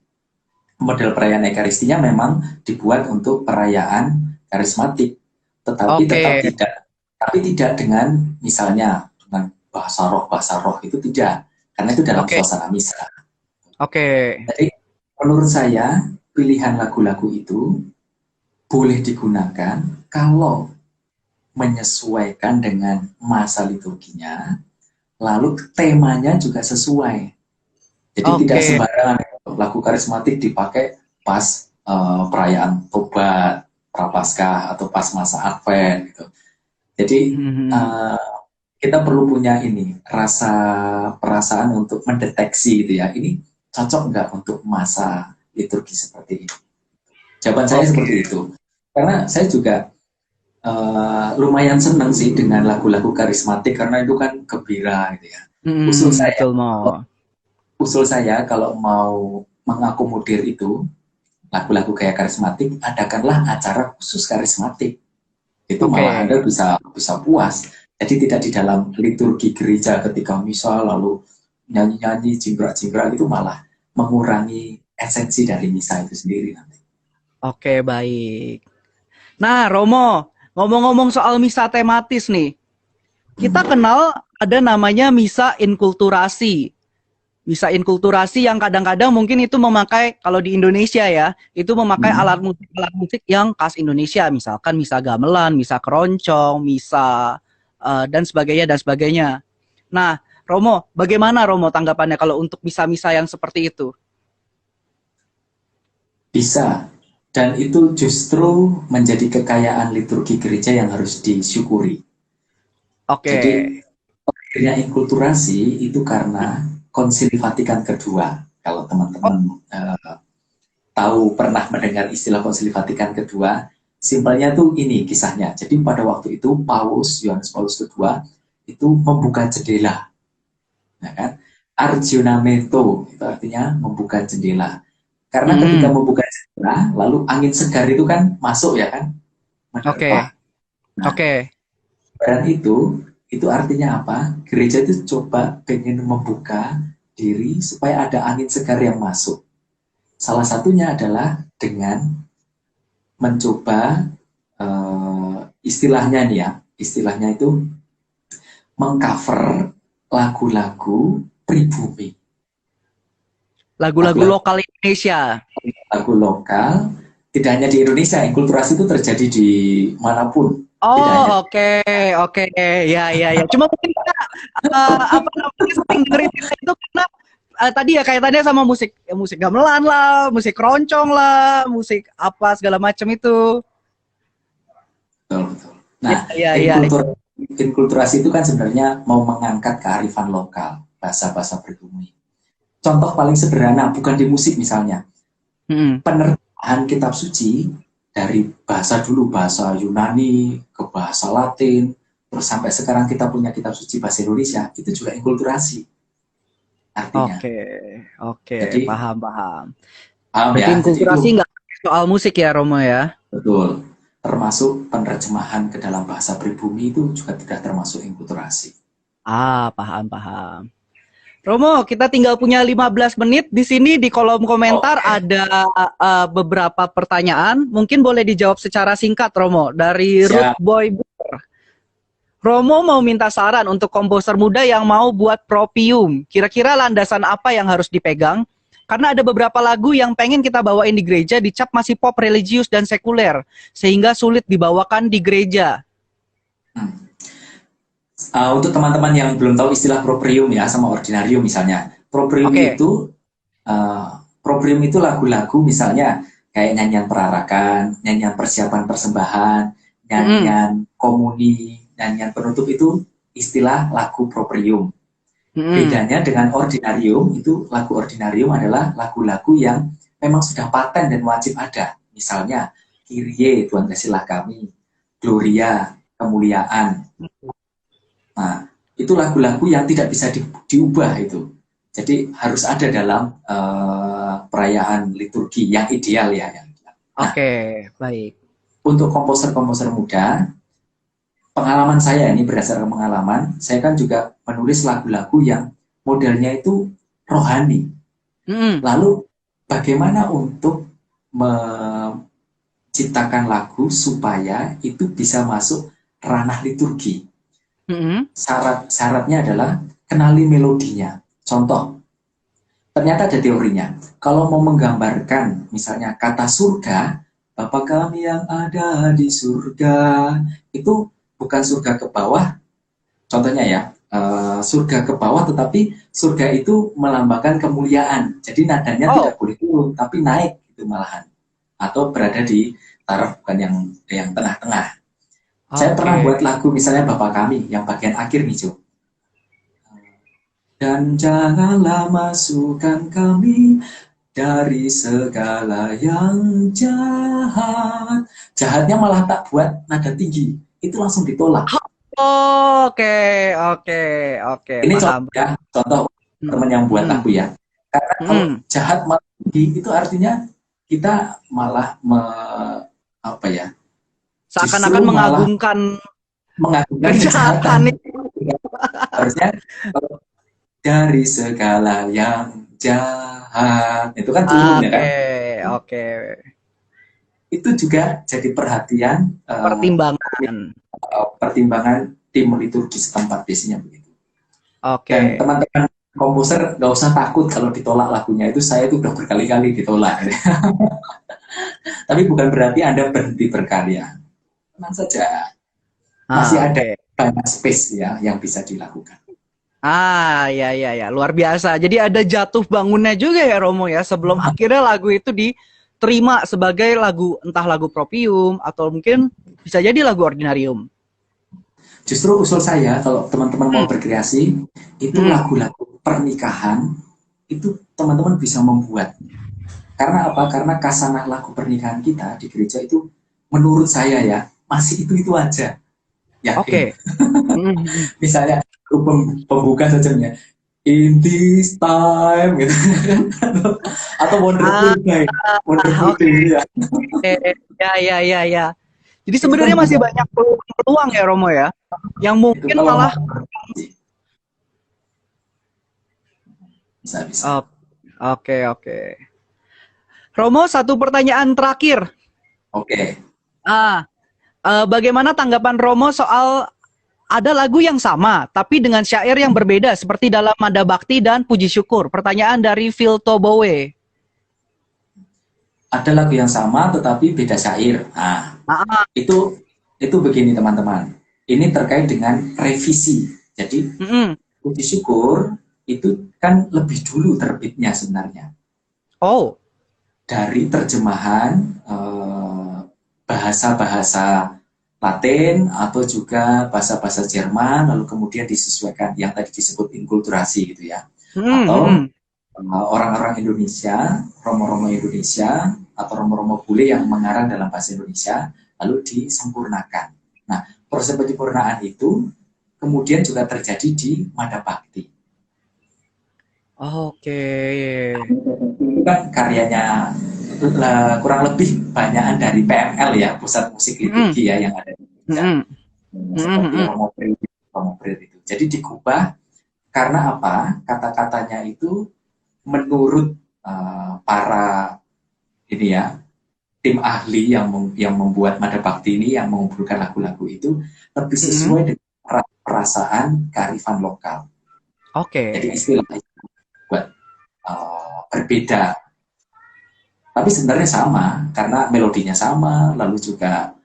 model perayaan Ekaristinya memang dibuat untuk perayaan karismatik, tetapi tapi tidak dengan misalnya dengan bahasa roh itu tidak, karena itu dalam suasana misa. Jadi menurut saya pilihan lagu-lagu itu boleh digunakan kalau menyesuaikan dengan masa liturginya, lalu temanya juga sesuai. Jadi tidak sembarangan lagu karismatik dipakai pas perayaan Tobat, Prapaskah atau pas masa Advent gitu. Jadi kita perlu punya perasaan untuk mendeteksi gitu ya. Ini cocok nggak untuk masa liturgi seperti ini? Jawaban saya seperti itu. Karena saya juga lumayan senang sih dengan lagu-lagu karismatik karena itu kan gembira gitu ya. Usul saya kalau mau mengakomodir itu lagu-lagu kayak karismatik, adakanlah acara khusus karismatik. Itu malah Anda bisa puas. Jadi tidak di dalam liturgi gereja ketika misa lalu nyanyi-nyanyi, jingkrak-jingkrak, itu malah mengurangi esensi dari misa itu sendiri nanti. Baik. Nah, Romo, ngomong-ngomong soal misa tematis nih, kita kenal ada namanya misa inkulturasi. Misa inkulturasi yang kadang-kadang mungkin itu memakai, kalau di Indonesia ya, itu memakai alat musik yang khas Indonesia, misalkan misa gamelan, misa keroncong, misa dan sebagainya. Nah, Romo, bagaimana Romo tanggapannya kalau untuk misa-misa yang seperti itu? Bisa, dan itu justru menjadi kekayaan liturgi gereja yang harus disyukuri. Jadi, akhirnya inkulturasi itu karena Konsili Vatikan kedua. Kalau teman-teman pernah mendengar istilah Konsili Vatikan kedua, simpelnya tuh ini kisahnya. Jadi pada waktu itu Yohanes Paulus kedua itu membuka jendela. Nah kan, Argionameto itu artinya membuka jendela. Karena ketika membuka jendela, lalu angin segar itu kan masuk ya kan? Dan itu artinya apa? Gereja itu coba pengen membuka diri supaya ada angin segar yang masuk. Salah satunya adalah dengan mencoba istilahnya itu mengcover lagu-lagu pribumi. Lagu-lagu lokal Indonesia. Lagu lokal, tidak hanya di Indonesia, inkulturasi itu terjadi di manapun. Ya. Cuma mungkin kita sering dengerin itu karena tadi ya kaitannya sama musik, ya, musik gamelan lah, musik keroncong lah, musik apa segala macam itu. Betul, betul. Nah, Ya, ya, ya. inkulturasi itu kan sebenarnya mau mengangkat kearifan lokal, bahasa-bahasa pribumi. Contoh paling sederhana, bukan di musik misalnya, Mm-mm. penerjemahan kitab suci dari bahasa dulu, bahasa Yunani ke bahasa Latin, terus sampai sekarang kita punya kitab suci bahasa Indonesia, itu juga inkulturasi artinya. Oke, oke, Jadi, paham, paham. paham Berarti ya? Jadi itu inkulturasi nggak soal musik ya, Romo ya? betul. Termasuk penerjemahan ke dalam bahasa pribumi itu juga tidak termasuk inkulturasi. Paham, paham. Romo, kita tinggal punya 15 menit. Di sini di kolom komentar Oke, ada beberapa pertanyaan. Mungkin boleh dijawab secara singkat, Romo. Dari Root siap. Boy. Romo mau minta saran untuk komposer muda yang mau buat propium. Kira-kira landasan apa yang harus dipegang? Karena ada beberapa lagu yang pengen kita bawain di gereja dicap masih pop religius dan sekuler, sehingga sulit dibawakan di gereja. Hmm. Untuk teman-teman yang belum tahu istilah proprium ya sama ordinarium misalnya, proprium Oke. itu proprium itu lagu-lagu misalnya kayak nyanyian perarakan, nyanyian persiapan persembahan, nyanyian komuni, nyanyian penutup itu istilah lagu proprium. Bedanya dengan ordinarium, itu lagu ordinarium adalah lagu-lagu yang memang sudah paten dan wajib ada. Misalnya Kyrie, Tuhan kasihlah kami, Gloria, kemuliaan. Nah, itu lagu-lagu yang tidak bisa diubah itu. Jadi harus ada dalam perayaan liturgi yang ideal ya. Nah, Oke, baik. untuk komposer-komposer muda, pengalaman saya ini berdasarkan pengalaman, saya kan juga menulis lagu-lagu yang modelnya itu rohani. Lalu bagaimana untuk menciptakan lagu supaya itu bisa masuk ranah liturgi? Syaratnya adalah kenali melodinya. Contoh, ternyata ada teorinya. Kalau mau menggambarkan misalnya kata surga, Bapa kami yang ada di surga, itu bukan surga ke bawah. Contohnya ya, surga ke bawah, tetapi surga itu melambangkan kemuliaan. Jadi nadanya tidak boleh turun, tapi naik itu malahan. Atau berada di taraf bukan yang tengah-tengah. Saya pernah buat lagu misalnya Bapa Kami yang bagian akhir nih, Jo. Dan janganlah masukkan kami dari segala yang jahat. Jahatnya malah tak buat nada tinggi. Itu langsung ditolak. Oke. Ini Paham. contoh ya, contoh teman yang buat lagu ya. Karena kalau jahat malah tinggi, itu artinya kita malah apa ya? Seakan-akan mengagungkan kejahatan. Harusnya dari segala yang jahat itu kan turun ya kan? Oke. Itu juga jadi perhatian pertimbangan tim liturgi setempat biasanya begitu. Dan teman-teman komposer nggak usah takut kalau ditolak lagunya, itu saya itu udah berkali-kali ditolak. Tapi bukan berarti Anda berhenti berkarya. Tenang saja. Masih ada banyak space ya yang bisa dilakukan. Ya, luar biasa. Jadi ada jatuh bangunnya juga ya Romo ya, sebelum akhirnya lagu itu diterima sebagai lagu, entah lagu propium atau mungkin bisa jadi lagu ordinarium. Justru usul saya kalau teman-teman mau berkreasi, itu lagu-lagu pernikahan itu teman-teman bisa membuat. Karena apa? Karena kasanah lagu pernikahan kita di gereja itu menurut saya ya masih itu aja. Yakin. Misalnya pembuka saja in this time gitu. Atau wonderful day, wonderful day ya. Ya. Jadi sebenarnya masih banyak peluang ya Romo ya, yang mungkin malah bisa. Oke. Romo, satu pertanyaan terakhir. Oke. Bagaimana tanggapan Romo soal ada lagu yang sama, tapi dengan syair yang berbeda, seperti dalam Nada Bakti dan Puji Syukur? Pertanyaan dari Phil Tobowe. Ada lagu yang sama, tetapi beda syair. Itu begini teman-teman. Ini terkait dengan revisi. Jadi, Puji Syukur itu kan lebih dulu terbitnya sebenarnya. Oh, Dari terjemahan bahasa-bahasa Latin atau juga bahasa-bahasa Jerman, lalu kemudian disesuaikan yang tadi disebut inkulturasi gitu ya. Atau orang-orang Indonesia, romo-romo Indonesia, atau romo-romo bule yang mengarang dalam bahasa Indonesia, lalu disempurnakan. Nah, proses penyempurnaan itu kemudian juga terjadi di Madabakti. oke. Itu kan karyanya kurang lebih banyakan dari PML ya, Pusat Musik Liturgi ya, yang ada di Indonesia. Seperti Romo Prit itu. Jadi digubah karena apa? Kata-katanya itu menurut para ini ya, tim ahli yang membuat Madabakti ini, yang mengumpulkan lagu-lagu itu lebih sesuai dengan perasaan kearifan lokal. Jadi istilahnya buat berbeda, tapi sebenarnya sama karena melodinya sama, lalu juga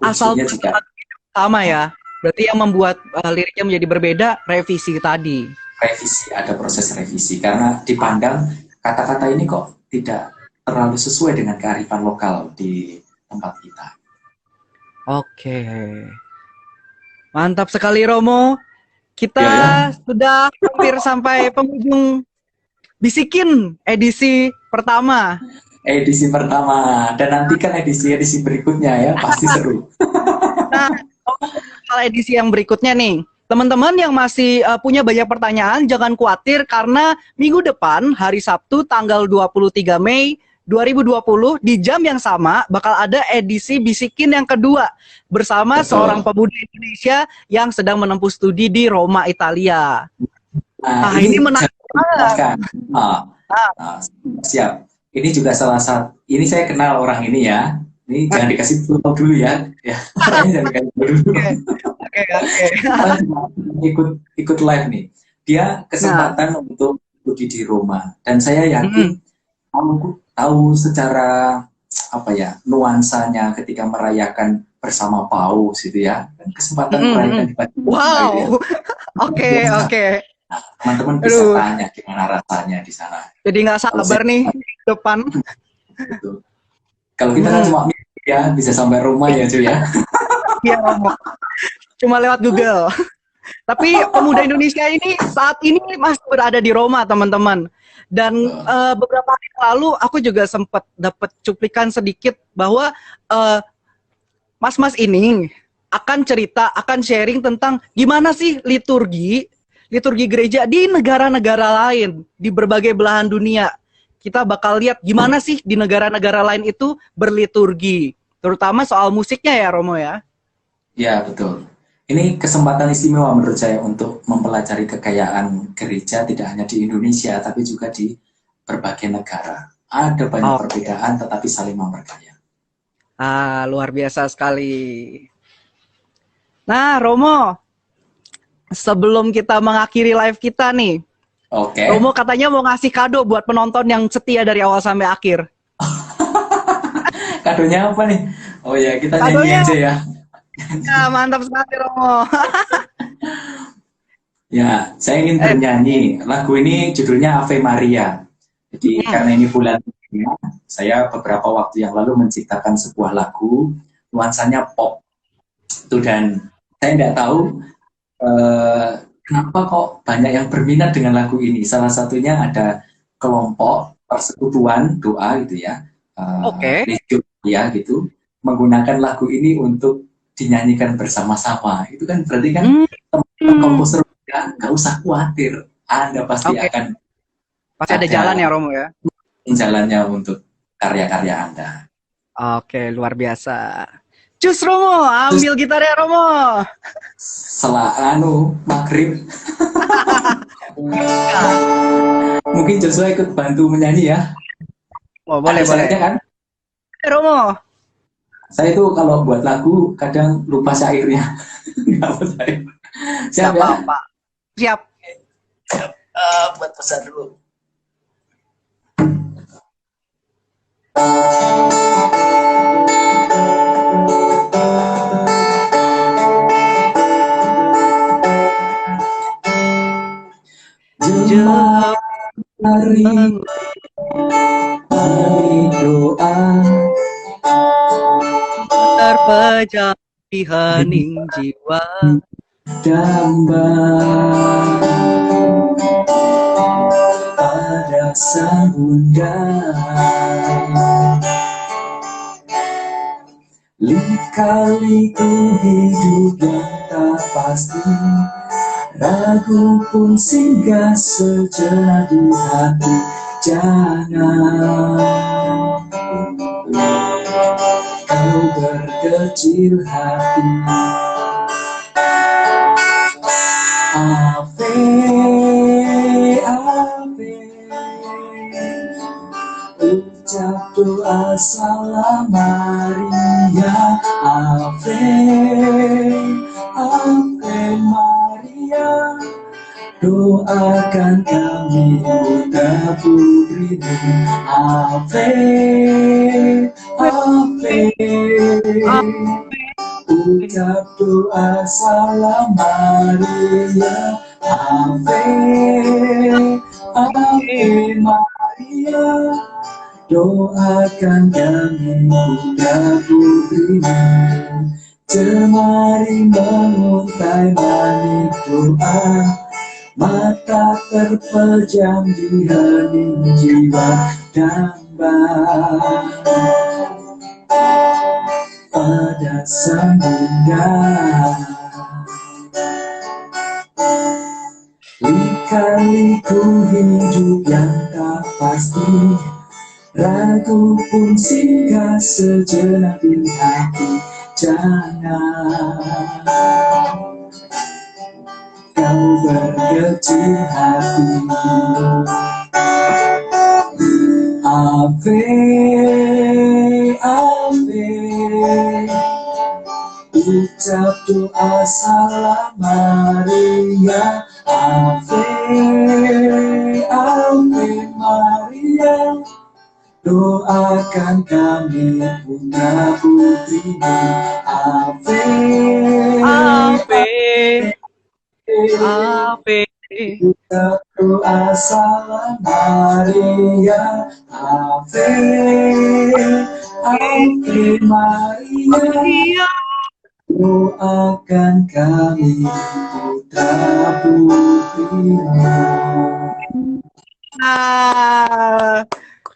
Asal unsurnya juga sama ya. Berarti yang membuat liriknya menjadi berbeda, revisi tadi. revisi, ada proses revisi karena dipandang kata-kata ini kok tidak terlalu sesuai dengan kearifan lokal di tempat kita. Oke. Mantap sekali Romo. Kita sudah hampir sampai penghujung Bisikin edisi pertama. Edisi pertama, dan nantikan edisi-edisi berikutnya ya, pasti seru. Nah, soal edisi yang berikutnya nih, teman-teman yang masih punya banyak pertanyaan, jangan khawatir karena minggu depan, hari Sabtu, tanggal 23 Mei 2020, di jam yang sama, bakal ada edisi Bisikin yang kedua, bersama seorang pemuda Indonesia yang sedang menempuh studi di Roma, Italia. Nah, ini menarik banget. Siap. Ini juga salah satu, ini saya kenal orang ini ya. Ini jangan dikasih tahu dulu ya. Ini jangan dikasih tahu dulu. Oke. Ikut live nih. Dia kesempatan untuk studi di Roma, dan saya yakin tahu secara apa ya, nuansanya ketika merayakan bersama paus gitu ya. Kesempatan merayakan di Vatikan. Wow. Oke. Nah, teman-teman bisa tanya gimana rasanya di sana. Jadi nggak sabar nih depan. Gitu. Kalau kita kan cuma ya bisa sampai rumah ya cuy ya. Iya, cuma lewat Google. Tapi pemuda Indonesia ini saat ini masih berada di Roma, teman-teman. Dan beberapa hari lalu aku juga sempat dapat cuplikan sedikit bahwa mas-mas ini akan cerita, akan sharing tentang gimana sih liturgi gereja di negara-negara lain, di berbagai belahan dunia. Kita bakal lihat gimana sih di negara-negara lain itu berliturgi, terutama soal musiknya ya Romo ya. Ya betul. Ini kesempatan istimewa menurut saya untuk mempelajari kekayaan gereja tidak hanya di Indonesia tapi juga di berbagai negara. Ada banyak perbedaan tetapi saling memperkaya. Luar biasa sekali. Nah Romo, sebelum kita mengakhiri live kita nih, Romo katanya mau ngasih kado buat penonton yang setia dari awal sampai akhir. Kadonya apa nih? Oh ya, kita nyanyi aja ya. Ya, mantap sekali Romo. Ya, saya ingin bernyanyi. Lagu ini judulnya Ave Maria. Jadi karena ini bulan, saya beberapa waktu yang lalu menciptakan sebuah lagu, nuansanya pop. Itu, dan saya nggak tahu kenapa kok banyak yang berminat dengan lagu ini. Salah satunya ada kelompok persekutuan doa gitu ya, ya gitu, menggunakan lagu ini untuk dinyanyikan bersama-sama. Itu kan berarti kan teman-teman komposer nggak usah khawatir, Anda pasti akan ada jalan ya Romo ya. Jalannya untuk karya-karya Anda. Oke, luar biasa. Cus Romo, ambil gitarnya Romo. Maghrib. Mungkin Joshua ikut bantu menyanyi ya. Oh, boleh. Kan? Romo. Saya itu kalau buat lagu kadang lupa syairnya. Siap ya? Siap. Buat pesan dulu. Mari doa terpejam di hening jiwa. damba pada sang bunda. Lika-liku hidup yang tak pasti, ragu pun singgah sejenak di hati. Jangan kau berkecil hati. Ave, ave, ucap doa salam Maria. Ave, ave Maria, doakan kami putra putrimu. Ave, ave, ucap doa salam Maria. Ave, ave Maria, doakan kami putra putrimu. Jemari menguntai manik doa, mata terpejam di hening jiwa damba pada sang bunda. Lika-liku hidup yang tak pasti, ragu pun singgah sejenak di hati. Jangan kau berkecil hati. Ave, ave, ucap doa salam Maria. Ave, ave Maria, doakan kami putra putrimu. Ave, Ave, ave, ucap doa salam Maria. Ave, ave Maria, Maria. doakan kami putra putrimu.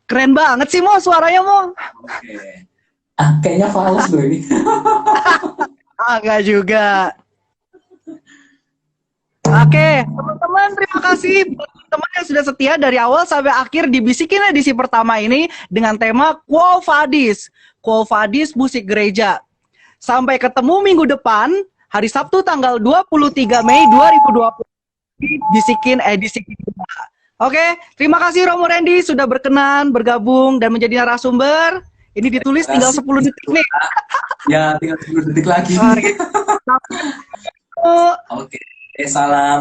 Keren banget sih Mo, suaranya Mo. Oke. Kayaknya fals loh ini. Enggak juga. Oke, teman-teman terima kasih buat teman yang sudah setia dari awal sampai akhir di Bisikin edisi pertama ini dengan tema Quo Vadis. Quo Vadis musik gereja. Sampai ketemu minggu depan, hari Sabtu tanggal 23 Mei 2020 di Bisikin edisi kedua. Oke, terima kasih Romo Randy sudah berkenan bergabung dan menjadi narasumber. Ini ditulis tinggal 10 detik nih. Ya, tinggal 10 detik lagi. Oke. Oke, salam.